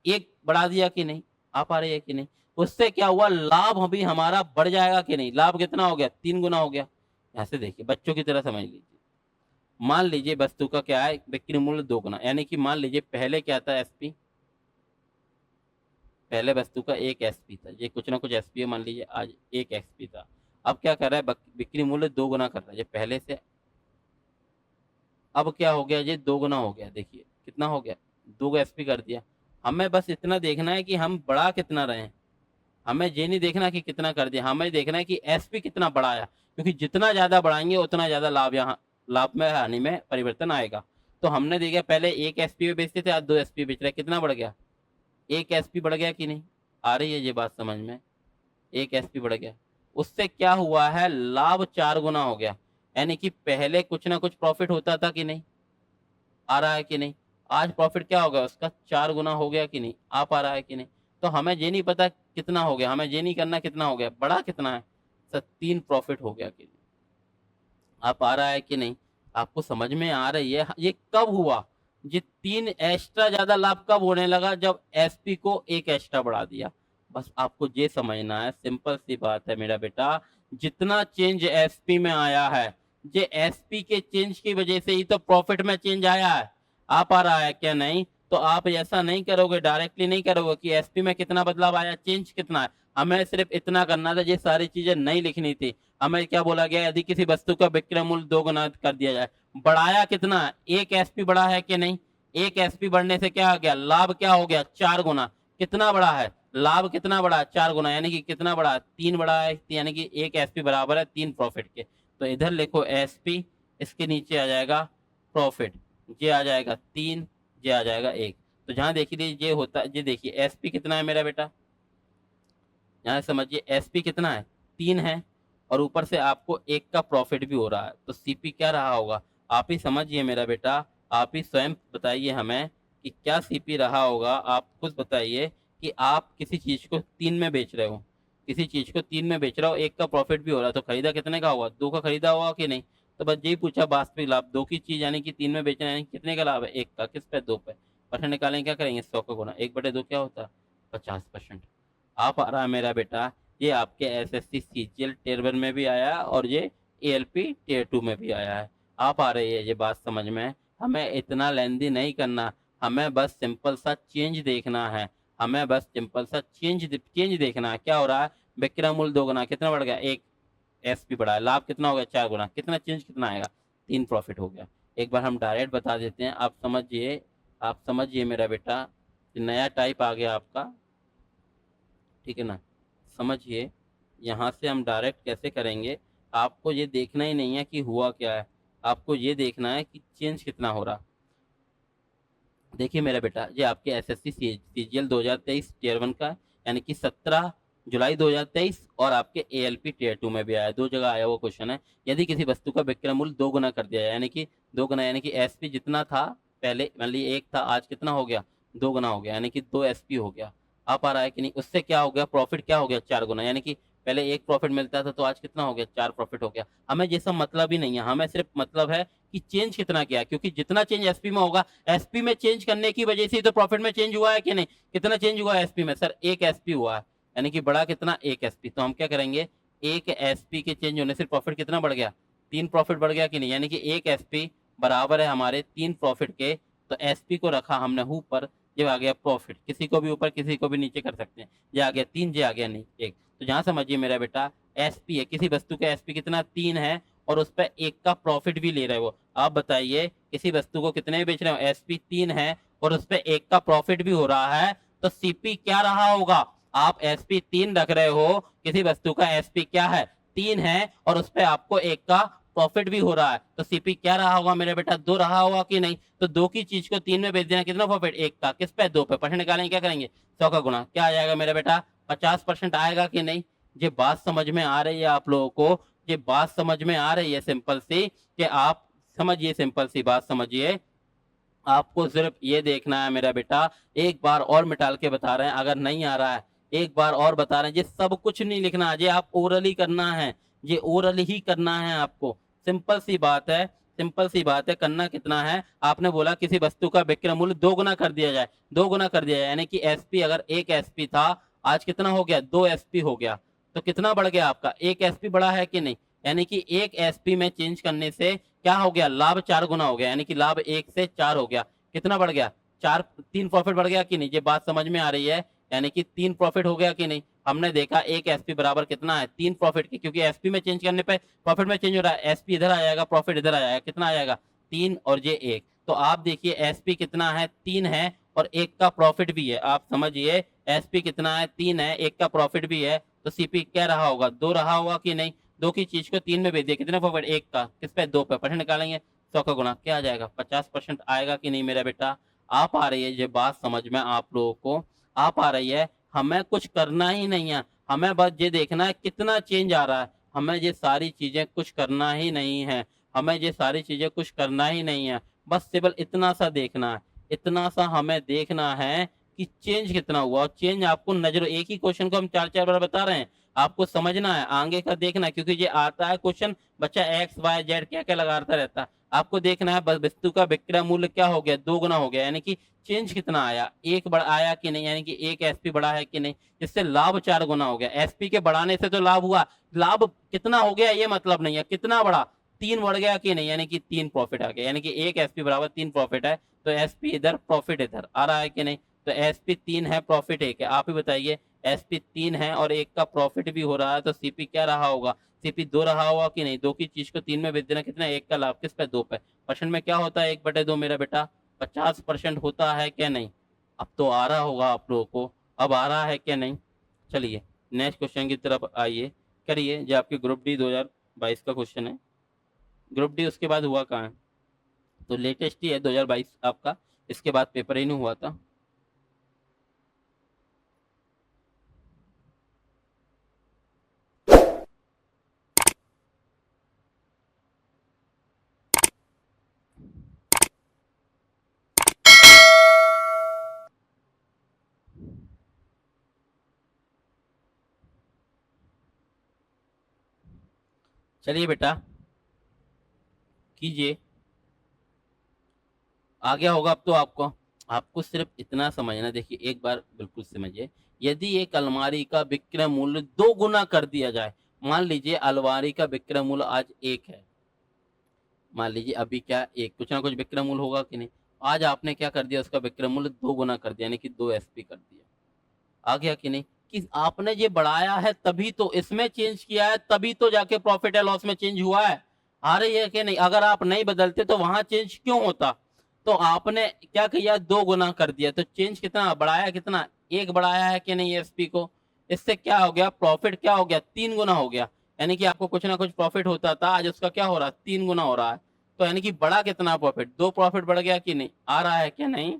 1 बढ़ा दिया कि नहीं? आ पा रही है कि नहीं? उससे क्या हुआ, लाभ अभी हमारा बढ़ जाएगा कि नहीं? लाभ कितना हो गया? 3 गुना हो गया। ऐसे देखिए, बच्चों की तरह समझ लीजिए। मान लीजिए वस्तु का क्या है, बिक्री मूल्य 2 गुना, यानी कि मान लीजिए पहले क्या था, एसपी, पहले वस्तु का 1 एसपी था, ये कुछ ना कुछ एसपी है, मान लीजिए आज 1 एसपी था। अब क्या कर रहा है, बिक्री मूल्य 2 गुना कर रहा है, ये पहले से। अब क्या हो गया, ये 2 गुना हो गया, देखिए कितना हो गया, 2 एसपी कर दिया। हमें बस इतना देखना है कि हम बढ़ा कितना रहे हैं, हमें ये नहीं देखना कि कितना कर दिया, हमें देखना है कि एसपी कितना बढ़ाया, क्योंकि जितना ज्यादा बढ़ाएंगे उतना ज्यादा लाभ, यहाँ लाभ में हानि में परिवर्तन आएगा। तो हमने देखा पहले 1 एसपी पे बेचते थे, आज 2 एसपी बेच रहे हैं, कितना बढ़ गया? 1 एसपी बढ़ गया कि नहीं? आ रही है ये बात समझ में? 1 एसपी बढ़ गया, उससे क्या हुआ है, लाभ 4 गुना हो गया। यानी कि पहले कुछ ना कुछ प्रॉफिट होता था कि नहीं, आ रहा है कि नहीं? आज प्रॉफिट क्या हो गया उसका, 4 गुना हो गया कि नहीं? आ पा रहा है कि नहीं? तो हमें ये नहीं पता कितना हो गया, हमें ये नहीं करना कितना हो गया, बड़ा कितना है, सर 3 प्रॉफिट हो गया कि नहीं? आप आ रहा है कि नहीं? आपको समझ में आ रही है? ये कब हुआ, ये 3 एक्स्ट्रा ज्यादा लाभ कब होने लगा, जब एसपी को 1 एक्स्ट्रा बढ़ा दिया। बस आपको ये समझना है, सिंपल सी बात है मेरा बेटा। जितना चेंज एसपी में आया है, ये एसपी के चेंज की वजह से ही तो प्रॉफिट में चेंज आया है। आप आ रहा है क्या? नहीं तो आप ऐसा नहीं करोगे, डायरेक्टली नहीं करोगे कि एसपी में कितना बदलाव आया, चेंज कितना है। हमें सिर्फ इतना करना था, ये सारी चीजें नहीं लिखनी थी। हमें क्या बोला गया, यदि किसी वस्तु का विक्रय मूल्य 2 गुना कर दिया जाए, बढ़ाया कितना, 1 एसपी बढ़ा है कि नहीं? 1 एसपी बढ़ने से क्या हो गया, लाभ क्या हो गया, 4 गुना। कितना बढ़ा है लाभ, कितना बढ़ा है, 4 गुना, यानी कि कितना बढ़ा है, 3 बढ़ा है, यानी कि 1 एसपी बराबर है 3 प्रॉफिट के। तो इधर लिखो एसपी, इसके नीचे आ जाएगा प्रॉफिट, ये आ जाएगा 3, ये आ जाएगा 1। तो जहां देखिए ये होता है, ये देखिए एसपी कितना है मेरा बेटा, यहाँ समझिए एसपी कितना है, 3 है, और ऊपर से आपको 1 का प्रॉफिट भी हो रहा है, तो सीपी क्या रहा होगा, आप ही समझिए मेरा बेटा। आप ही स्वयं बताइए हमें कि क्या सीपी रहा होगा। आप खुद बताइए कि आप किसी चीज को 3 में बेच रहे हो, किसी चीज को 3 में बेच रहे हो, 1 का प्रॉफिट भी हो रहा है, तो खरीदा कितने का होगा, 2 का खरीदा होगा कि नहीं? तो बस यही पूछा, वास्तविक लाभ 2 की चीज यानी कि 3 में बेचना, यानी कितने का लाभ है, 1 का, किस पे, 2 पे। परसेंट निकालेंगे, क्या करेंगे, 100 का गुना, 1/2 क्या होता है, 50%। आप आ रहा है मेरा बेटा, ये आपके एसएससी सीजीएल टियर 1 में भी आया और ये एएलपी टियर 2 में भी आया है। आप आ रही है ये बात समझ में? हमें इतना लेंदी नहीं करना, हमें बस सिंपल सा चेंज देखना है, हमें बस सिंपल सा चेंज देखना है। क्या हो रहा है, विक्रय मूल्य 2 गुना, कितना बढ़ गया, 1 एसपी बढ़ा है, लाभ कितना हो गया, 4 गुना, कितना चेंज कितना आएगा, 3 प्रॉफिट हो गया। एक बार हम डायरेक्ट बता देते हैं, आप समझिए मेरा बेटा, नया टाइप आ गया आपका, ठीक है ना? समझिए, यहाँ से हम डायरेक्ट कैसे करेंगे, आपको ये देखना ही नहीं है कि हुआ क्या है, आपको ये देखना है कि चेंज कितना हो रहा। देखिए मेरा बेटा, ये आपके एसएससी सीजीएल 2023 टियर 1 का, यानी कि 17 जुलाई 2023, और आपके एएलपी टियर 2 में भी आया, 2 जगह आया वो क्वेश्चन है। यदि किसी वस्तु का विक्रय मूल्य 2 गुना कर दिया जाए, यानी कि 2 गुना, यानी कि एसपी जितना था पहले, मान लीजिए 1 था, आज कितना हो गया, 2 गुना हो गया, यानी कि 2 एसपी हो गया। आ पा रहा है कि नहीं? उससे क्या हो गया, प्रॉफिट क्या हो गया, 4 गुना, यानी कि पहले 1 प्रॉफिट मिलता था, तो आज कितना हो गया, 4 प्रॉफिट हो गया। हमें ये सब मतलब ही नहीं है, हमें सिर्फ मतलब है कि चेंज कितना किया, क्योंकि जितना चेंज एसपी में होगा, एसपी में चेंज करने की वजह से ही तो प्रॉफिट में चेंज हुआ है कि नहीं? कितना चेंज हुआ है एसपी में, सर 1 एसपी हुआ है, यानी कि बड़ा कितना, 1 एसपी। तो हम क्या करेंगे, 1 एसपी के चेंज होने से प्रॉफिट कितना बढ़ गया, 3 प्रॉफिट बढ़ गया कि नहीं? यानी कि 1 एसपी बराबर है हमारे 3 प्रॉफिट के। तो एसपी को रखा हमने ऊपर, ये आ गया प्रॉफिट, किसी को भी ऊपर किसी को भी नीचे कर सकते हैं। ये आ गया 3, ये आ गया नहीं 1। तो जहां समझिए मेरा बेटा, एसपी है, किसी वस्तु का एसपी कितना, 3 है, और उस पर 1 का प्रॉफिट भी ले रहे हो। आप बताइए किसी वस्तु को कितने में बेच रहे हो, एसपी 3 है और उस पर 1 का प्रॉफिट भी हो रहा है, तो सीपी क्या रहा होगा? आप एसपी 3 रख रहे हो, किसी वस्तु का एसपी क्या है? 3 है और उस पर आपको 1 का प्रॉफिट भी हो रहा है, तो सीपी क्या रहा होगा मेरे बेटा? 2 रहा होगा कि नहीं? तो 2 की चीज को 3 में बेच देना, कितना प्रॉफिट? 1 का। किस पे? 2 पे। परसेंट निकालेंगे, क्या करेंगे? 100 का गुना। क्या आ जाएगा मेरे बेटा? 50% आएगा कि नहीं? ये बात समझ में आ रही है आप लोगों को? ये बात समझ में आ रही है सिंपल सी, कि आप समझिए, सिंपल सी बात समझिए। आपको सिर्फ ये देखना है मेरा बेटा, एक बार और मिटाल के बता रहे हैं, अगर नहीं आ रहा है एक बार और बता रहे हैं, ये सब कुछ नहीं लिखना है, ये आप ओरली करना है, ये ओरल ही करना है आपको। सिंपल सी बात है, सिंपल सी बात है। करना कितना है? आपने बोला किसी वस्तु का विक्रय मूल्य 2 गुना कर दिया जाए, 2 गुना कर दिया जाए, यानी कि एसपी अगर 1 एसपी था, आज कितना हो गया? 2 एसपी हो गया। तो कितना बढ़ गया आपका? 1 एसपी बढ़ा है कि नहीं? यानी कि 1 एसपी में चेंज करने से क्या हो गया? लाभ 4 गुना हो गया, यानी कि लाभ 1 से 4 हो गया। कितना बढ़ गया? 4। 3 प्रॉफिट बढ़ गया कि नहीं? ये बात समझ में आ रही है? यानी कि 3 प्रॉफिट हो गया कि नहीं? हमने देखा 1 एसपी बराबर कितना है? 3 प्रॉफिट की, क्योंकि एसपी में चेंज करने पे प्रॉफिट में चेंज हो रहा है। एसपी इधर आ जाएगा, प्रॉफिट इधर आ जाएगा। कितना आ जाएगा? 3 और ये 1। तो आप देखिए एसपी कितना है? 3 है और 1 का प्रॉफिट भी है। आप समझिए एसपी कितना है? 3 है, 1 का प्रॉफिट भी है, तो सीपी क्या रहा होगा? 2 रहा होगा कि नहीं? 2 की चीज को 3 में बेच दिया, कितने प्रॉफिट? 1 का। किस पे? 2 पे। परसेंट निकालेंगे, 100 का गुना। क्या आ जाएगा? 50% आएगा कि नहीं मेरा बेटा? आ पा रही है ये बात समझ में आप लोगों को? आ पा रही है? हमें कुछ करना ही नहीं है, हमें बस ये देखना है कितना चेंज आ रहा है। हमें ये सारी चीजें कुछ करना ही नहीं है, हमें ये सारी चीजें कुछ करना ही नहीं है, बस केवल इतना सा देखना है, इतना सा हमें देखना है कि चेंज कितना हुआ। और चेंज आपको नजर, एक ही क्वेश्चन को हम 4-4 बार बता रहे हैं, आपको समझना है, आगे का देखना है, क्योंकि ये आता है क्वेश्चन, बच्चा एक्स वाई जेड क्या क्या लगाता रहता है। आपको देखना है बस वस्तु का विक्रय मूल्य क्या हो गया? 2 गुना हो गया, यानी कि चेंज कितना आया? 1 बढ़ आया कि नहीं? यानी कि 1 एसपी बढ़ा है कि नहीं? जिससे लाभ 4 गुना हो गया। एसपी के बढ़ाने से तो लाभ हुआ, लाभ कितना हो गया ये मतलब नहीं है, कितना बढ़ा? 3 बढ़ गया कि नहीं? यानी कि 3 प्रॉफिट आ गया, यानी कि 1 एसपी बराबर 3 प्रॉफिट है। तो एसपी इधर, प्रॉफिट इधर आ रहा है कि नहीं? तो एसपी 3 है, प्रॉफिट 1 है। आप ही बताइए, एसपी 3 है और 1 का प्रॉफिट भी हो रहा है, तो सीपी क्या रहा होगा? सीपी 2 रहा होगा कि नहीं? 2 की चीज को 3 में बेच देना, कितना? 1 का लाभ, किस पे? 2 पे। परसेंट में क्या होता है? 1/2 मेरा बेटा। 50% होता है क्या नहीं? अब तो आ रहा होगा आप लोगों को, अब आ रहा है क्या नहीं? चलिए नेक्स्ट क्वेश्चन की तरफ आइए, करिए। जो आपके ग्रुप डी 2022 का क्वेश्चन है, ग्रुप डी उसके बाद हुआ कहाँ है? तो लेटेस्ट ही है 2022 आपका, इसके बाद पेपर ही नहीं हुआ था। चलिए बेटा कीजिए, आ गया होगा अब तो आपको। आपको सिर्फ इतना समझना, देखिए एक बार बिल्कुल समझिए। यदि एक अलमारी का विक्रय मूल्य 2 गुना कर दिया जाए, मान लीजिए अलमारी का विक्रय मूल्य आज 1 है, मान लीजिए अभी क्या एक, कुछ ना कुछ विक्रय मूल्य होगा कि नहीं? आज आपने क्या कर दिया, उसका विक्रय मूल्य 2 गुना कर दिया, यानी कि 2 एसपी कर दिया। आ गया कि नहीं? कि आपने ये बढ़ाया है तभी तो इसमें चेंज किया है, तभी तो जाके प्रॉफिट एंड लॉस में चेंज हुआ है। आ रही है कि नहीं? अगर आप नहीं बदलते तो वहां चेंज क्यों होता? तो आपने क्या किया? 2 गुना कर दिया, तो चेंज कितना बढ़ाया? कितना? 1 बढ़ाया है कि नहीं एसपी को? इससे क्या हो गया? प्रॉफिट क्या हो गया? 3 गुना हो गया। यानी कि आपको कुछ ना कुछ प्रॉफिट होता था, आज उसका क्या हो रहा है? 3 गुना हो रहा है। तो यानी कि बढ़ा कितना प्रॉफिट? 2 प्रॉफिट बढ़ गया कि नहीं? आ रहा है क्या नहीं?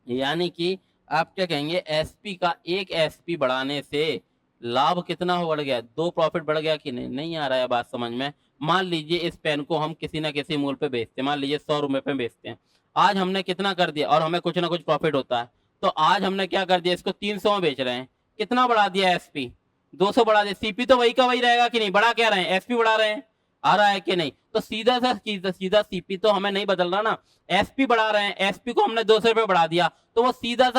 यानी कि आप क्या कहेंगे? एसपी का 1 एसपी बढ़ाने से लाभ कितना हो बढ़ गया? 2 प्रॉफिट बढ़ गया कि नहीं? नहीं आ रहा है बात समझ में? मान लीजिए इस पेन को हम किसी ना किसी मूल्य पे बेचते हैं, मान लीजिए 100 रुपए पे बेचते हैं। आज हमने कितना कर दिया, और हमें कुछ ना कुछ प्रॉफिट होता है, तो आज हमने क्या कर दिया, इसको 300 में बेच रहे हैं। कितना बढ़ा दिया? एसपी 200 बढ़ा दिया। सीपी तो वही का वही रहेगा कि नहीं? बढ़ा क्या रहे हैं? एसपी बढ़ा रहे हैं। आ रहा है कि नहीं? तो सीधा सा सीधा सीपी तो हमें नहीं बदल रहा ना, एसपी बढ़ा रहे हैं। एसपी को हमने 200 रुपए बढ़ा दिया, तो वो सीधा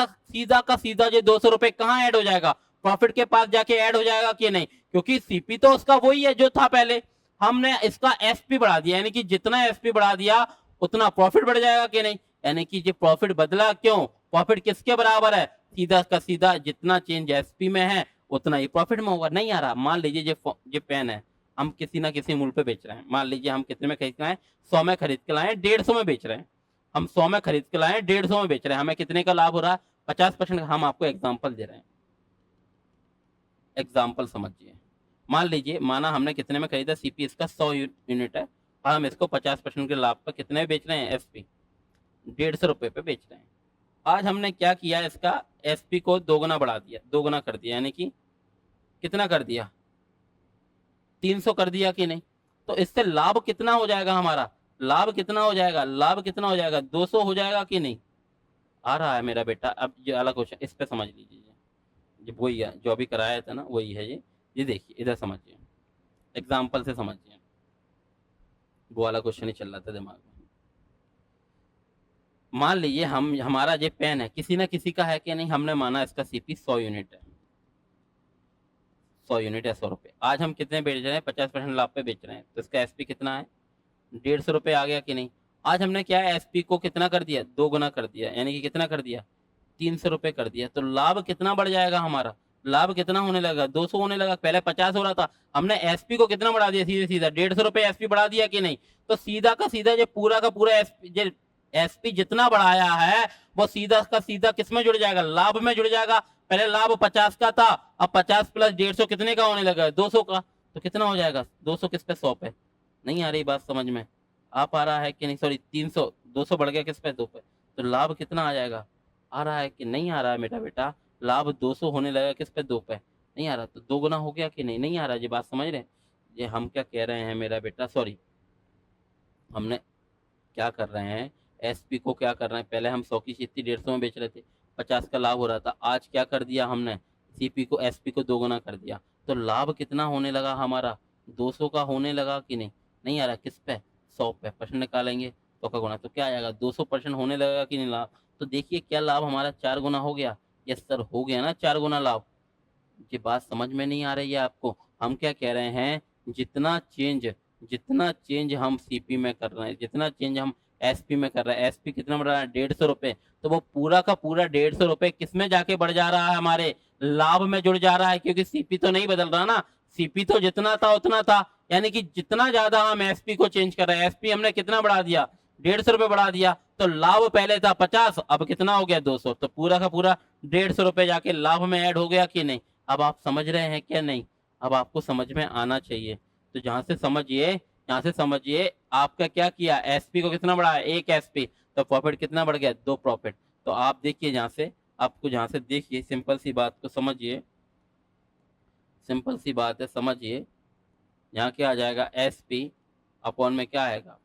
का सीधा जो 200 रुपए कहाँ ऐड हो जाएगा? प्रॉफिट के पास जाके ऐड हो जाएगा कि नहीं? क्योंकि सीपी तो उसका वही है जो था पहले, हमने इसका एसपी बढ़ा दिया, यानी कि जितना एसपी बढ़ा दिया उतना प्रॉफिट बढ़ जाएगा कि नहीं? यानी कि ये प्रॉफिट बदला क्यों? प्रॉफिट किसके बराबर है? सीधा का सीधा जितना चेंज एसपी में है उतना ही प्रॉफिट में होगा। नहीं आ रहा? मान लीजिए ये पेन है, हम किसी ना किसी मूल्य पे बेच रहे हैं। मान लीजिए हम कितने में खरीद के लाए, 100 में खरीद के लाए, 150 में बेच रहे हैं। हम 100 में खरीद के लाए, 150 में बेच रहे हैं, हमें कितने का लाभ हो रहा है, 50%। हम आपको एग्जाम्पल दे रहे हैं, एग्जाम्पल समझिए। मान लीजिए, माना हमने कितने में खरीदा, सीपी इसका 100 यूनिट है और हम इसको 50% के लाभ पर कितने में बेच रहे हैं, एसपी 150 रुपए पे बेच रहे हैं। आज हमने क्या किया, इसका एसपी को दोगुना बढ़ा दिया, दोगुना कर दिया, यानी कि कितना कर दिया, 300 कर दिया कि नहीं। तो इससे लाभ कितना हो जाएगा हमारा, लाभ कितना हो जाएगा, लाभ कितना हो जाएगा, 200 हो जाएगा कि नहीं। आ रहा है मेरा बेटा। अब ये अलग क्वेश्चन, इस पे समझ लीजिए, ये वही है जो अभी कराया था ना, वही है ये देखिए इधर समझिए, एग्जाम्पल से समझिए, वो वाला क्वेश्चन ही चल रहा था दिमाग में। मान लीजिए हमारा ये पेन है, किसी ना किसी का है कि नहीं, हमने माना इसका सीपी 100 यूनिट है, 100 यूनिट है 100 रुपये। आज हम कितने बेच रहे हैं, 50% लाभ पे बेच रहे हैं, तो इसका एसपी कितना है, 150 रुपये आ गया कि नहीं। आज हमने क्या है, एसपी को कितना कर दिया, 2 गुना कर दिया, यानी कि कितना कर दिया, 300 रुपये कर दिया। तो लाभ कितना बढ़ जाएगा हमारा, लाभ कितना होने लगा, 200 होने लगा। पहले 50 हो रहा था, हमने एसपी को कितना बढ़ा दिया, सीधे सीधा 150 रुपये एसपी बढ़ा दिया कि नहीं। तो सीधा का सीधा जो पूरा का पूरा एसपी जितना बढ़ाया है, वो सीधा का सीधा किस में जुड़ जाएगा, लाभ में जुड़ जाएगा। पहले लाभ 50 का था, अब 50 प्लस 150 कितने का होने लगा, 200 का। तो कितना हो जाएगा, 200 किस पे, 100 पे। नहीं आ रही बात समझ में, आ पा रहा है कि नहीं, सॉरी 300, 200 बढ़ गया किस पे, 2 पे। तो लाभ कितना आ जाएगा, आ रहा है कि नहीं आ रहा है मेरा बेटा, लाभ 200 होने लगा किस पे, 2 पे। नहीं आ रहा, तो 2 गुना हो गया कि नहीं, नहीं आ रहा। ये बात समझ रहे हैं, ये हम क्या कह रहे हैं मेरा बेटा, सॉरी हमने क्या कर रहे हैं, एसपी को क्या कर रहे हैं, पहले हम 100 की चीज थी 150 में बेच रहे थे, 50 का लाभ हो रहा था। आज क्या कर दिया हमने, सीपी को एसपी को 2 गुना कर दिया। तो लाभ कितना होने लगा हमारा, 200 का होने लगा कि नहीं, नहीं आ रहा किस पे, 100 पे। परसेंट निकालेंगे तो का गुना, तो क्या आएगा, 200% होने लगा कि नहीं लाभ। तो देखिए क्या लाभ हमारा 4 गुना हो गया। यस सर, हो गया ना 4 गुना लाभ। ये बात समझ में नहीं आ रही है आपको। हम क्या कह रहे हैं, जितना चेंज हम सीपी में कर रहे हैं, जितना चेंज हम एसपी में कर रहे हैं, एसपी कितना बढ़ रहा है, 150 रुपए। तो वो पूरा का पूरा 150 रुपए किस में जाके बढ़ जा रहा है, हमारे लाभ में जुड़ जा रहा है, क्योंकि सीपी तो नहीं बदल रहा ना, सीपी तो जितना था उतना था। यानी कि जितना ज्यादा हम एसपी को चेंज कर रहे हैं, एसपी हमने कितना बढ़ा दिया, 150 रुपए बढ़ा दिया। तो लाभ पहले था 50, अब कितना हो गया, 200। तो पूरा का पूरा 150 रुपए जाके लाभ में ऐड हो गया कि नहीं। अब आप समझ रहे हैं क्या, नहीं, अब आपको समझ में आना चाहिए। तो जहां से समझिए, यहाँ से समझिए, आपका क्या किया, एसपी को कितना बढ़ाया, 1 एसपी, तो प्रॉफिट कितना बढ़ गया, 2 प्रॉफिट। तो आप देखिए जहां से, आपको जहां से देखिए, सिंपल सी बात को समझिए, सिंपल सी बात है, समझिए। यहाँ क्या आ जाएगा, एसपी अपॉन में क्या आएगा,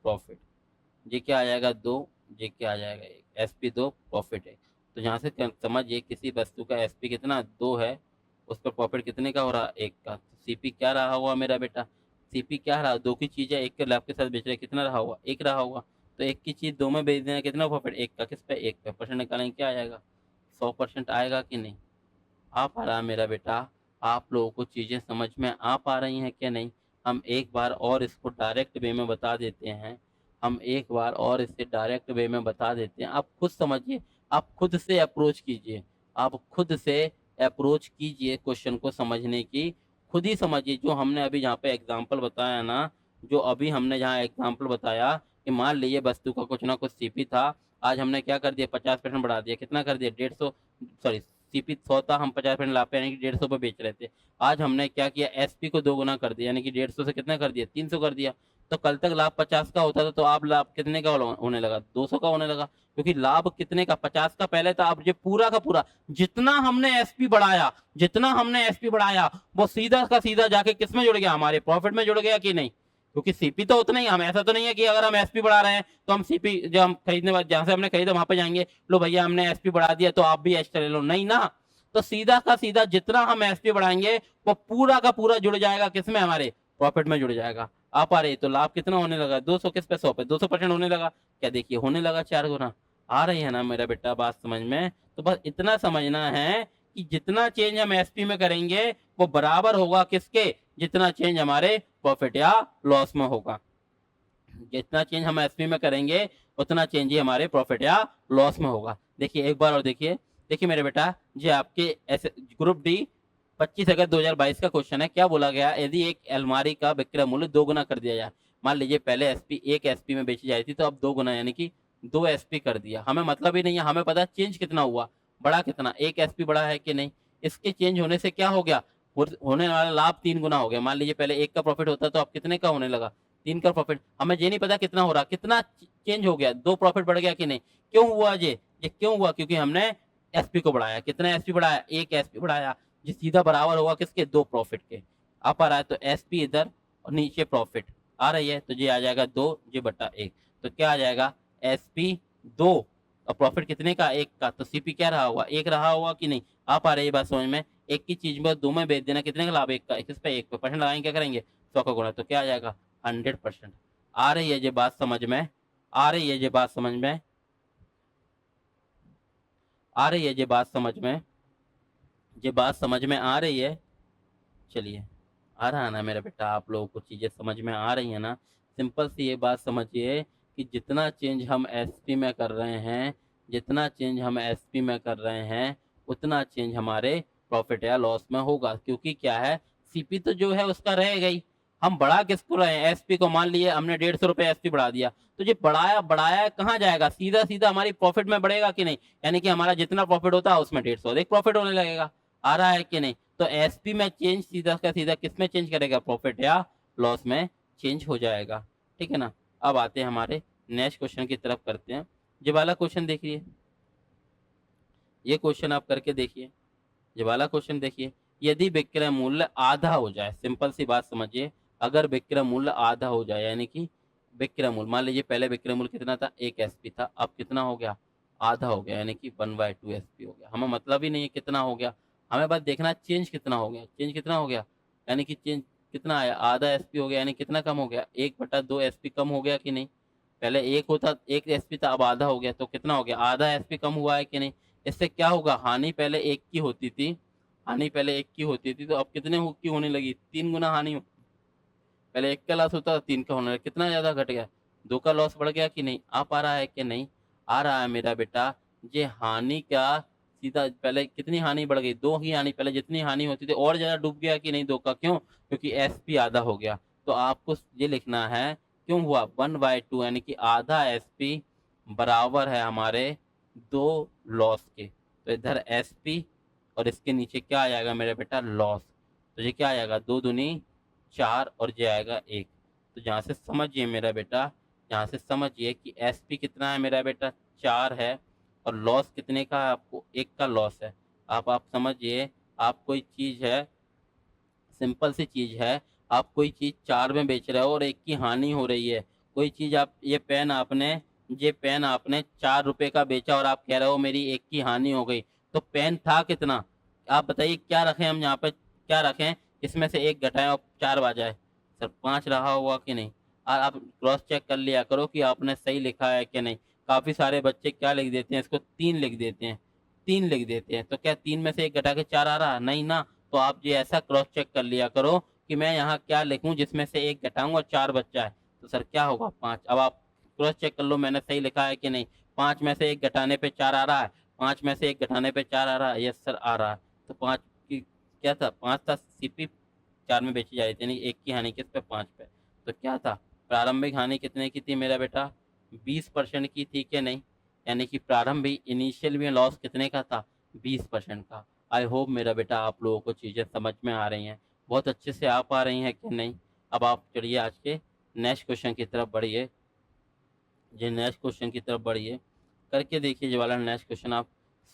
प्रॉफिट। ये क्या आ जाएगा, 2, ये क्या आ जाएगा, 1, एसपी 2, प्रॉफिट 1। तो यहाँ से समझिए, किसी वस्तु का एसपी कितना 2 है, उस पर प्रॉफिट कितने का हो रहा, 1 का। तो सीपी क्या रहा हुआ मेरा बेटा, सीपी क्या रहा, 2 की चीज है, 1 के लाभ के साथ बेच रहे, कितना रहा हुआ, 1 रहा हुआ। तो 1 की चीज 2 में बेच देना, कितना प्रॉफिट, 1 का, किस पे, 1 पे। परसेंट निकालेंगे, क्या आ जाएगा, 100% आएगा कि नहीं। आ पा रहा है मेरा बेटा, आप लोगों को चीजें समझ में आ पा रही हैं क्या, नहीं। हम एक बार और इसको डायरेक्ट वे में बता देते हैं, हम एक बार और इसे डायरेक्ट वे में बता देते हैं, आप खुद समझिए, आप खुद से अप्रोच कीजिए, आप खुद से अप्रोच कीजिए क्वेश्चन को समझने की, खुद ही समझिए। जो हमने अभी जहाँ पे एग्जाम्पल बताया ना, जो अभी हमने जहाँ एग्जाम्पल बताया कि मान लीजिए वस्तु का कुछ ना कुछ सीपी था, आज हमने क्या कर दिया, 50% बढ़ा दिया, कितना कर दिया, 150, सॉरी सीपी 100 था, हम 50% लाभ पे यानी कि 150 पे बेच रहे थे। आज हमने क्या किया, एसपी को 2 गुना कर दिया, यानी कि 150 से कितना कर दिया, 300 कर दिया। तो कल तक लाभ 50 का होता था, तो आप लाभ कितने का होने लगा, 200 का होने लगा। क्योंकि लाभ कितने का, 50 का पहले था, अब ये पूरा का पूरा जितना हमने एसपी बढ़ाया, जितना हमने एसपी बढ़ाया, वो सीधा का सीधा जाके किस में जुड़ गया, हमारे प्रॉफिट में जुड़ गया कि नहीं। क्योंकि सीपी तो उतना ही, हम ऐसा तो नहीं है कि अगर हम एसपी बढ़ा रहे हैं तो हम सीपी जो हम खरीदने वाले जहां से हमने खरीदा वहां पे जाएंगे, लो भैया हमने एसपी बढ़ा दिया तो आप भी एक्स्ट्रा ले लो, नहीं ना। तो सीधा का सीधा जितना हम एसपी बढ़ाएंगे, वो पूरा का पूरा जुड़ जाएगा किसमें, हमारे प्रॉफिट में जुड़ जाएगा। आप आ रही, तो लाभ कितना होने लगा, 200 किस पे, 100 पे, 200% होने लगा। क्या देखिए, होने लगा 4 गुना। आ रही है ना मेरा बेटा बात समझ में। तो बस इतना समझना है कि जितना चेंज हम एसपी में करेंगे, वो बराबर होगा किसके, जितना चेंज हमारे प्रॉफिट या लॉस में होगा। जितना चेंज हम एसपी में करेंगे, उतना चेंज ही हमारे प्रॉफिट या लॉस में होगा। देखिए एक बार और देखिए, देखिए मेरे बेटा, जो आपके ऐसे ग्रुप डी 25 अगस्त 2022 का क्वेश्चन है। क्या बोला गया? यदि एक अलमारी का विक्रय मूल्य 2 गुना कर दिया जाए, मान लीजिए पहले एसपी 1 एसपी में बेची जाती थी, तो अब 2 गुना यानी कि 2 एसपी कर दिया। हमें मतलब ही नहीं है, हमें पता है चेंज कितना हुआ, बढ़ा कितना, 1 एसपी बढ़ा है कि नहीं। इसके चेंज होने से क्या हो गया, होने वाला लाभ 3 गुना हो गया। मान लीजिए पहले 1 का प्रॉफिट होता तो अब कितने का होने लगा, 3 का प्रॉफिट। हमें ये नहीं पता कितना हो रहा, कितना चेंज हो गया, 2 प्रॉफिट बढ़ गया कि नहीं। क्यों हुआ ये क्यों हुआ? क्योंकि हमने एसपी को बढ़ाया। कितना एसपी बढ़ाया? 1 एसपी बढ़ाया, जो सीधा बराबर होगा किसके, 2 प्रॉफिट के। आप आ रहा है तो एसपी इधर और नीचे प्रॉफिट आ रही है, तो ये आ जाएगा 2 जी बटा 1। तो क्या आ जाएगा, एसपी 2 और प्रॉफिट कितने का, 1 का। तो सीपी क्या रहा होगा, 1 रहा होगा कि नहीं। आप आ रही है बात समझ में। एक की चीज में 2 में बेच देना, कितने का लाभ, 1 का। किस पे, 1 पे परसेंट लगाएंगे, क्या करेंगे, 100 का गुणा, तो क्या आ जाएगा 100%। आ रही है ये बात समझ में, आ रही है ये बात समझ में, आ रही है ये बात समझ में, ये बात समझ में आ रही है। चलिए, आ रहा है ना मेरा बेटा, आप लोगों को चीज़ें समझ में आ रही है ना। सिंपल सी ये बात समझिए कि जितना चेंज हम एसपी में कर रहे हैं, जितना चेंज हम एसपी में कर रहे हैं, उतना चेंज हमारे प्रॉफिट या लॉस में होगा। क्योंकि क्या है, सीपी तो जो है उसका रहेगा ही। हम बढ़ा किसको रहे हैं, एसपी को। मान लिए हमने 150 रुपये एसपी बढ़ा दिया, तो ये बढ़ाया बढ़ाया कहाँ जाएगा, सीधा सीधा हमारी प्रॉफिट में बढ़ेगा कि नहीं। यानी कि हमारा जितना प्रॉफिट होता है उसमें 150 अधिक प्रॉफिट होने लगेगा। आ रहा है कि नहीं। तो एसपी में चेंज सीधा का सीधा किस में चेंज करेगा, प्रॉफिट या लॉस में चेंज हो जाएगा। ठीक है ना। अब आते हैं हमारे नेक्स्ट क्वेश्चन की तरफ, करते हैं। ये वाला क्वेश्चन देखिए, ये क्वेश्चन आप करके देखिए, ये वाला क्वेश्चन देखिए। यदि विक्रय मूल्य आधा हो जाए, सिंपल सी बात समझिए, अगर विक्रय मूल्य आधा हो जाए, यानी कि विक्रय मूल्य, मान लीजिए पहले विक्रय मूल्य कितना था, 1 एसपी था, अब कितना हो गया, आधा हो गया, यानी कि 1/2 एसपी हो गया। हमें मतलब ही नहीं है कितना हो गया, हमें बस देखना है चेंज कितना हो गया, चेंज कितना हो गया, यानी कि चेंज कितना आया, आधा एसपी हो गया, यानी कितना कम हो गया, 1/2 एसपी कम हो गया कि नहीं। पहले 1 एसपी था, अब आधा हो गया, तो कितना हो गया, आधा एसपी कम हुआ है कि नहीं। इससे क्या होगा, हानि पहले 1 की होती थी, हानि पहले 1 की होती थी, तो अब कितने की होने लगी, 3 गुना हानि। पहले 1 का लॉस होता था, 3 का होने लगा, कितना ज्यादा घट गया, 2 का लॉस बढ़ गया कि नहीं। आ पा रहा है कि नहीं, आ रहा है मेरा बेटा। ये हानि का सीधा, पहले कितनी हानि बढ़ गई, 2 की हानि, पहले जितनी हानि होती थी और ज्यादा डूब गया कि नहीं 2 का, क्यों, क्योंकि एसपी आधा हो गया। तो आपको ये लिखना है, क्यों हुआ, 1/2, यानी कि आधा एसपी बराबर है हमारे 2 लॉस के। तो इधर एसपी और इसके नीचे क्या आ जाएगा मेरा बेटा, लॉस। तो ये क्या आ जाएगा, 2 दूनी 4 और ये आएगा 1। तो जहाँ से समझिए मेरा बेटा, यहाँ से समझिए कि एसपी कितना है मेरा बेटा, 4 है, और लॉस कितने का है, आपको 1 का लॉस है। आप समझिए, आप कोई चीज़ है, सिंपल सी चीज है, आप कोई चीज 4 में बेच रहे हो और 1 की हानि हो रही है। कोई चीज आप, ये पेन आपने 4 रुपए का बेचा और आप कह रहे हो मेरी 1 की हानि हो गई। तो पेन था कितना, आप बताइए, क्या रखें हम यहाँ पे, क्या रखें, इसमें से 1 घटाएं और 4 बजाए, सर 5 रहा होगा कि नहीं। और आप क्रॉस चेक कर लिया करो कि आपने सही लिखा है कि नहीं। काफी सारे बच्चे क्या लिख देते हैं, इसको 3 लिख देते हैं, 3 लिख देते हैं। तो क्या 3 में से 1 घटा के 4 आ रहा, नहीं ना। तो आप ये ऐसा क्रॉस चेक कर लिया करो कि मैं यहाँ क्या लिखूं जिसमें से 1 घटाऊं और 4 बच्चा है, तो सर क्या होगा, 5। अब आप क्रॉस चेक कर लो मैंने सही लिखा है कि नहीं। 5 में से 1 घटाने पे 4 आ रहा है, 5 में से 1 घटाने पे 4 आ रहा है, यस सर आ रहा है। तो 5 की क्या था, 5 था, सीपी 4 में बेची जा रही थी, यानी 1 की हानि किस पे, 5 पे। तो क्या था, प्रारंभिक हानि कितने की थी मेरा बेटा, 20% की थी कि नहीं। यानी कि प्रारंभिक इनिशियल में लॉस कितने का था, 20% का। आई होप मेरा बेटा आप लोगों को चीज़ें समझ में आ रही हैं, बहुत अच्छे से आ पा रही हैं कि नहीं। अब आप चलिए आज के नेक्स्ट क्वेश्चन की तरफ बढ़िए, ये नेक्स्ट क्वेश्चन की तरफ बढ़िए, करके देखिए। ये वाला नेक्स्ट क्वेश्चन आप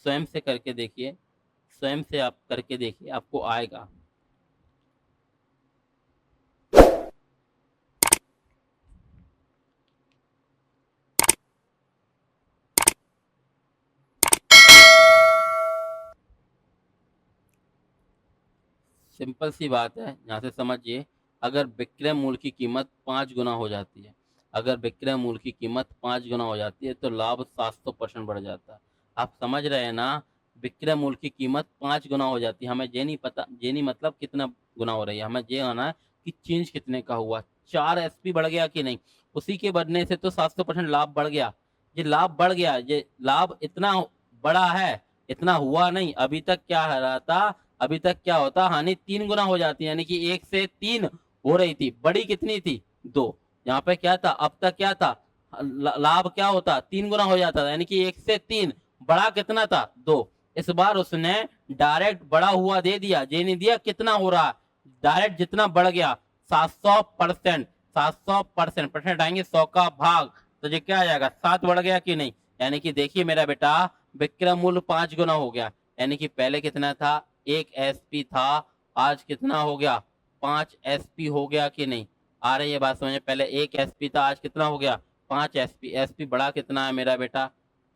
स्वयं से करके देखिए, स्वयं से आप करके देखिए, आपको आएगा। सिंपल सी बात है, यहाँ से समझिए। अगर विक्रय मूल्य की कीमत 5 गुना हो जाती है, अगर विक्रय मूल्य की कीमत 5 गुना हो जाती है तो लाभ 700% बढ़ जाता है। आप समझ रहे हैं ना, विक्रय मूल्य की कीमत 5 गुना हो जाती है। हमें ये नहीं पता, ये नहीं मतलब कितना गुना हो रही है, हमें ये आना है कि चेंज कितने का हुआ, 4 एसपी बढ़ गया कि नहीं। उसी के बढ़ने से तो 700% लाभ बढ़ गया। ये लाभ बढ़ गया, ये लाभ इतना बड़ा है, इतना हुआ नहीं। अभी तक क्या हो रहा था, अभी तक क्या होता, हानि 3 गुना हो जाती, यानी कि 1 से 3 हो रही थी, बड़ी कितनी थी 2। यहाँ पे क्या था, अब तक क्या था, लाभ क्या होता 3 गुना हो जाता था, यानी कि 1 से 3, बड़ा कितना था 2। इस बार उसने डायरेक्ट बढ़ा हुआ दे दिया, ये नहीं दिया कितना हो रहा, डायरेक्ट जितना बढ़ गया 700%, 700% परसेंट आएंगे 100 का भाग, तो ये क्या आ जाएगा 7 बढ़ गया कि नहीं। यानी कि देखिए मेरा बेटा, विक्रय मूल्य 5 गुना हो गया, यानी कि पहले कितना था 1 एसपी था, आज कितना हो गया 5 एसपी हो गया कि नहीं। आ रही है बात समझ में, पहले 1 एसपी था, आज कितना हो गया 5 एसपी। एसपी बड़ा कितना है मेरा बेटा,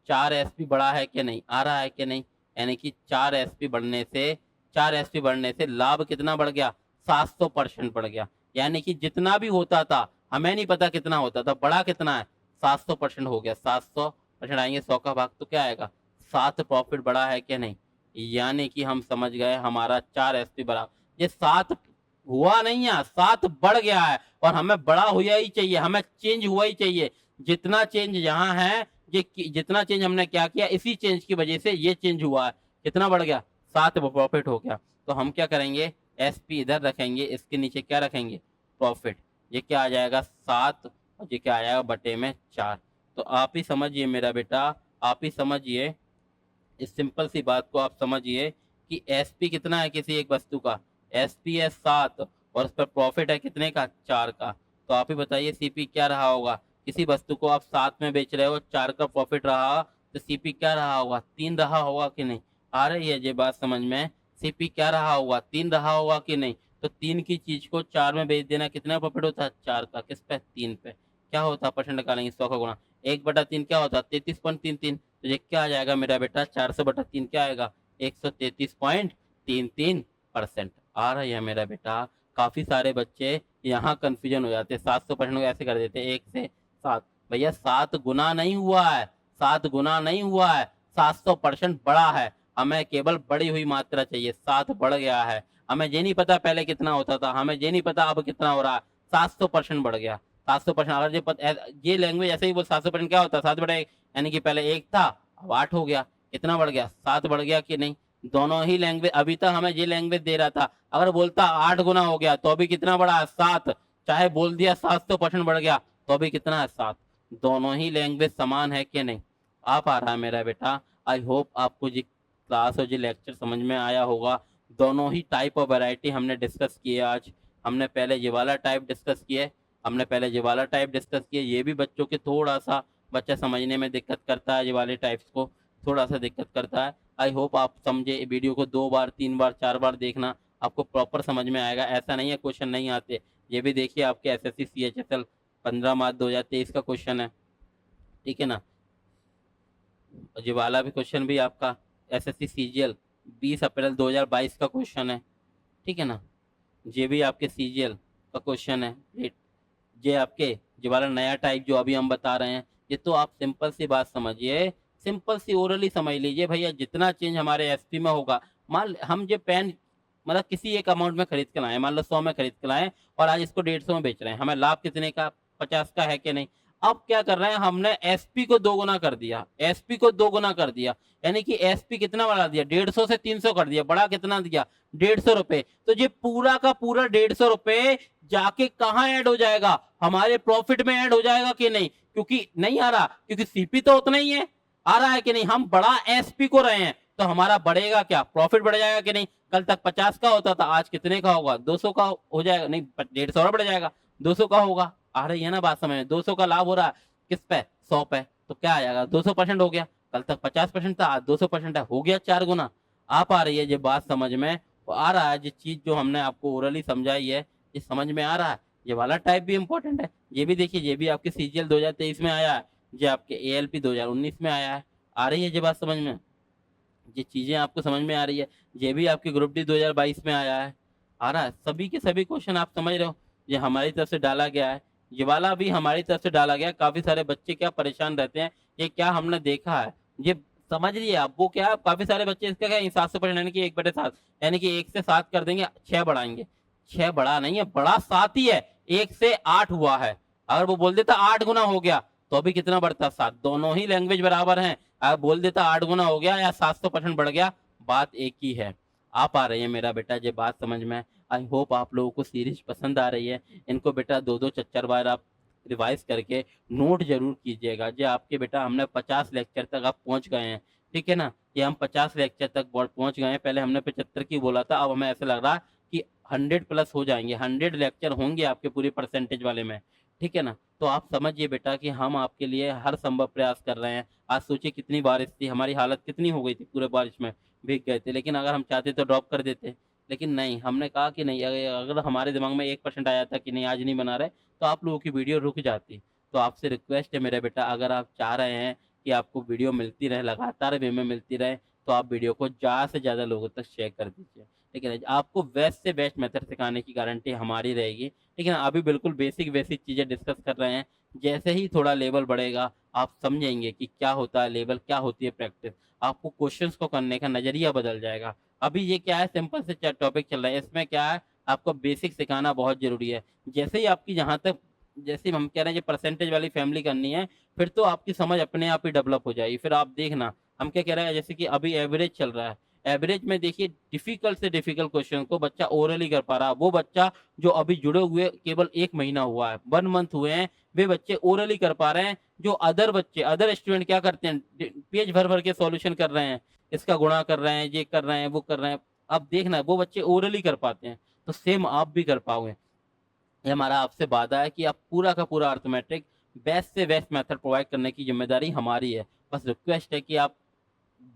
4 एसपी बड़ा है कि नहीं, आ रहा है कि नहीं। यानी कि 4 एसपी बढ़ने से, 4 एसपी बढ़ने से लाभ कितना बढ़ गया 700% बढ़ गया। यानी कि जितना भी होता था, हमें नहीं पता कितना होता था, बड़ा कितना है 700% हो गया, 700% आएंगे 100 का भाग तो क्या आएगा 7 प्रॉफिट बड़ा है कि नहीं। यानी कि हम समझ गए हमारा 4 एसपी बड़ा, ये 7 हुआ नहीं है, 7 बढ़ गया है, और हमें बड़ा हुआ ही चाहिए, हमें चेंज हुआ ही चाहिए। जितना चेंज यहाँ है, ये जितना चेंज हमने क्या किया, इसी चेंज की वजह से ये चेंज हुआ है, कितना बढ़ गया 7 प्रॉफिट हो गया। तो हम क्या करेंगे, एसपी इधर रखेंगे, इसके नीचे क्या रखेंगे प्रॉफिट, ये क्या आ जाएगा 7, और ये क्या आ जाएगा बटे में 4। तो आप ही समझिए मेरा बेटा, आप ही समझिए, इस सिंपल सी बात को आप समझिए कि एसपी कितना है किसी एक वस्तु का, एसपी है 7, और उस पर प्रॉफिट है कितने का 4 का। तो आप ही बताइए सीपी क्या रहा होगा, किसी वस्तु को आप 7 में बेच रहे हो, 4 का प्रॉफिट रहा, तो सीपी क्या रहा होगा 3 रहा होगा कि नहीं। आ रही है ये बात समझ में, सीपी क्या रहा होगा 3 रहा होगा कि नहीं। तो 3 की चीज को 4 में बेच देना, कितना प्रॉफिट होता है 4 का, किस पे 3 पे, क्या होता परसेंट निकालेंगे 100 का गुणा 1/3 क्या होता 33.33। तो ये क्या आ जाएगा मेरा बेटा 400/3 क्या आएगा 133.33%। आ रहा है मेरा बेटा, काफी सारे बच्चे यहाँ कंफ्यूजन हो जाते हैं, 700% को ऐसे कर देते हैं 1 से 7। भैया 7 गुना नहीं हुआ है, 7 गुना नहीं हुआ है, 700% बड़ा है, हमें केवल बढ़ी हुई मात्रा चाहिए, 7 बढ़ गया है। हमें ये नहीं पता पहले कितना होता था, हमें ये नहीं पता अब कितना हो रहा है, 700% बढ़ गया 700%। अगर ये लैंग्वेज ऐसे ही बोल 700% क्या होता है 7 बटे, यानी कि पहले 1 था अब 8 हो गया, कितना बढ़ गया 7 बढ़ गया कि नहीं। दोनों ही लैंग्वेज, अभी तक हमें ये लैंग्वेज दे रहा था, अगर बोलता 8 गुना हो गया तो अभी कितना बढ़ा है 7, चाहे बोल दिया 700% बढ़ गया तो अभी कितना है 7। दोनों ही लैंग्वेज समान है कि नहीं। आ पा रहा है मेरा बेटा। आई होप आपको जी क्लास और जी लेक्चर समझ में आया होगा। दोनों ही टाइप ऑफ वैरायटी हमने डिस्कस किए आज। हमने पहले ये वाला टाइप डिस्कस किए, ये भी बच्चों के थोड़ा सा बच्चा समझने में दिक्कत करता है, ये वाले टाइप्स को थोड़ा सा दिक्कत करता है। आई होप आप समझे, वीडियो को 2 बार 3 बार 4 बार देखना, आपको प्रॉपर समझ में आएगा। ऐसा नहीं है क्वेश्चन नहीं आते, ये भी देखिए आपके एसएससी सीएचएसएल 15 मार्च 2023 का क्वेश्चन है, ठीक है ना। ये वाला भी क्वेश्चन भी आपका एसएससी सीजीएल 20 अप्रैल 2022 का क्वेश्चन है, ठीक है ना। ये भी आपके सीजीएल का क्वेश्चन है। ये आपके जो वाला नया टाइप जो अभी हम बता रहे हैं, ये तो आप सिंपल सी बात समझिए, सिंपल सी ओरली समझ लीजिए भैया, जितना चेंज हमारे एसपी में होगा, मान हम ये पेन मतलब किसी एक अमाउंट में खरीद के लाए, मान लो 100 में खरीद के लाए और आज इसको 150 में बेच रहे हैं, हमें लाभ कितने का 50 का है कि नहीं। अब क्या कर रहे हैं, हमने एसपी को 2 गुना कर दिया, एसपी को 2 गुना कर दिया, यानी कि एसपी कितना बढ़ा दिया 150 से 300 कर दिया, बड़ा कितना दिया 150 रुपए। तो ये पूरा का पूरा 150 रुपए जाके कहाँ ऐड हो जाएगा, हमारे प्रॉफिट में ऐड हो जाएगा कि नहीं, क्योंकि नहीं आ रहा, क्योंकि सीपी तो उतना ही है। आ रहा है कि नहीं, हम बड़ा एसपी को रहे हैं तो हमारा बढ़ेगा क्या, प्रॉफिट बढ़ जाएगा कि नहीं। कल तक 50 का होता था, आज कितने का होगा 200 का हो जाएगा, नहीं 150 और बढ़ जाएगा 200 का होगा। आ रही है ना बात समझ में, 200 का लाभ हो रहा है किस पे 100 पे, तो क्या आ जाएगा 200% हो गया। कल तक 50% था, आज 200% है, हो गया 4 गुना। आ पा रही है ये बात समझ में, तो आ रहा है ये चीज जो हमने आपको ओरली समझाई है, ये समझ में आ रहा है। ये वाला टाइप भी इंपॉर्टेंट है, ये भी देखिए, ये भी आपके सीजीएल 2023 में आया है, ये आपके एएलपी 2019 में आया है। आ रही है ये बात समझ में, ये चीजें आपको समझ में आ रही है। ये भी आपके ग्रुप डी 2022 में आया है। आ रहा है, सभी के सभी क्वेश्चन आप समझ रहे हो, ये हमारी तरफ से डाला गया है, ये वाला भी हमारी तरफ से डाला गया है। काफी सारे बच्चे क्या परेशान रहते हैं, ये क्या हमने देखा है, ये समझ रही आप वो क्या, काफी सारे बच्चे इसका क्या 700% यानी कि 1/7, यानी कि 1 से 7 कर देंगे 6 बढ़ाएंगे। 6 बड़ा नहीं है, बड़ा 7 ही है, 1 से 8 हुआ है। अगर वो बोल देता 8 गुना हो गया तो अभी कितना बढ़ता 7, दोनों ही लैंग्वेज बराबर हैं। अगर बोल देता 8 गुना हो गया या 700% बढ़ गया, बात एक ही है। आप आ रही है मेरा बेटा ये बात समझ में। आई होप आप लोगों को सीरीज पसंद आ रही है। इनको बेटा 2-2 4-4 बार आप रिवाइज करके नोट जरूर कीजिएगा। जो आपके बेटा हमने 50 लेक्चर तक आप पहुंच गए हैं, ठीक है ना। ये हम 50 लेक्चर तक पहुंच गए हैं। पहले हमने 75 की बोला था, अब हमें ऐसा लग रहा कि 100 प्लस हो जाएंगे, 100 लेक्चर होंगे आपके पूरे परसेंटेज वाले में, ठीक है ना। तो आप समझिए बेटा कि हम आपके लिए हर संभव प्रयास कर रहे हैं। आज सोचिए कितनी बारिश थी, हमारी हालत कितनी हो गई थी, पूरे बारिश में भीग गए थे। लेकिन अगर हम चाहते तो ड्रॉप कर देते, लेकिन नहीं, हमने कहा कि नहीं, अगर हमारे दिमाग में 1% आया था कि नहीं आज नहीं बना रहे, तो आप लोगों की वीडियो रुक जाती। तो आपसे रिक्वेस्ट है मेरे बेटा, अगर आप चाह रहे हैं कि आपको वीडियो मिलती रहे, लगातार वे में मिलती रहे, तो आप वीडियो को ज़्यादा से ज़्यादा लोगों तक शेयर कर दीजिए, ठीक है ना। आपको बेस्ट से बेस्ट मेथड सिखाने की गारंटी हमारी रहेगी, ठीक है ना। अभी बिल्कुल बेसिक बेसिक चीज़ें डिस्कस कर रहे हैं। जैसे ही थोड़ा लेवल बढ़ेगा, आप समझेंगे कि क्या होता है लेवल, क्या होती है प्रैक्टिस। आपको क्वेश्चंस को करने का नज़रिया बदल जाएगा। अभी ये क्या है, सिंपल से टॉपिक चल रहा है, इसमें क्या है, आपको बेसिक सिखाना बहुत ज़रूरी है। जैसे ही आपकी जहाँ तक, जैसे हम कह रहे हैं, ये परसेंटेज वाली फैमिली करनी है, फिर तो आपकी समझ अपने आप ही डेवलप हो जाएगी। फिर आप देखना, हम क्या कह रहे हैं, जैसे कि अभी एवरेज चल रहा है, एवरेज में देखिए डिफिकल्ट से डिफिकल्ट क्वेश्चन को बच्चा ओरली कर पा रहा है। वो बच्चा जो अभी जुड़े हुए केवल 1 महीना हुआ है, 1 मंथ हुए हैं, वे बच्चे ओरली कर पा रहे हैं। जो अदर बच्चे, अदर स्टूडेंट क्या करते हैं, पेज भर भर के सॉल्यूशन कर रहे हैं, इसका गुणा कर रहे हैं, ये कर रहे हैं, वो कर रहे हैं। अब देखना, वो बच्चे ओरली कर पाते हैं, तो सेम आप भी कर पाओगे। ये हमारा आपसे वादा है कि आप पूरा का पूरा अर्थमेटिक बेस्ट से बेस्ट मेथड प्रोवाइड करने की जिम्मेदारी हमारी है। बस रिक्वेस्ट है कि आप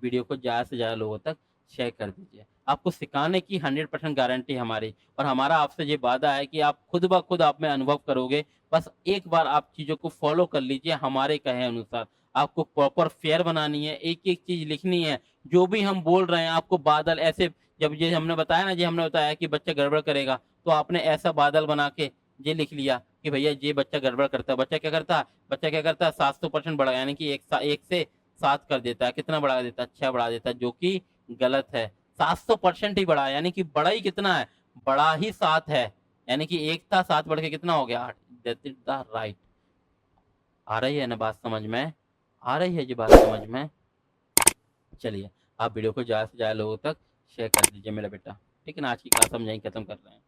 वीडियो को ज़्यादा से ज़्यादा लोगों तक शेयर कर दीजिए। आपको सिखाने की 100% गारंटी हमारी, और हमारा आपसे ये वादा है कि आप खुद ब खुद आप में अनुभव करोगे। बस एक बार आप चीज़ों को फॉलो कर लीजिए हमारे कहे अनुसार। आपको प्रॉपर फेयर बनानी है, एक-एक चीज़ लिखनी है। जो भी हम बोल रहे हैं आपको बादल ऐसे, जब ये हमने बताया ना, ये हमने बताया कि बच्चा गड़बड़ करेगा, तो आपने ऐसा बादल बना के ये लिख लिया कि भैया ये बच्चा गड़बड़ करता है। बच्चा क्या करता है 700% बढ़ा, यानी कि 1 से 7 कर देता है। कितना बढ़ा देता है, 6 बढ़ा देता है, जो कि गलत है। 700% ही बढ़ा है, यानी कि बड़ा ही कितना है, बड़ा ही 7 है। यानी कि 1 था, 7 बढ़ के कितना हो गया, 8। That is the right. आ रही है ना बात समझ में, आ रही है जी बात समझ में। चलिए, आप वीडियो को ज़्यादा से ज़्यादा लोगों तक शेयर कर दीजिए मेरा बेटा, ठीक है ना। आज की क्लास हम यहीं खत्म कर रहे हैं।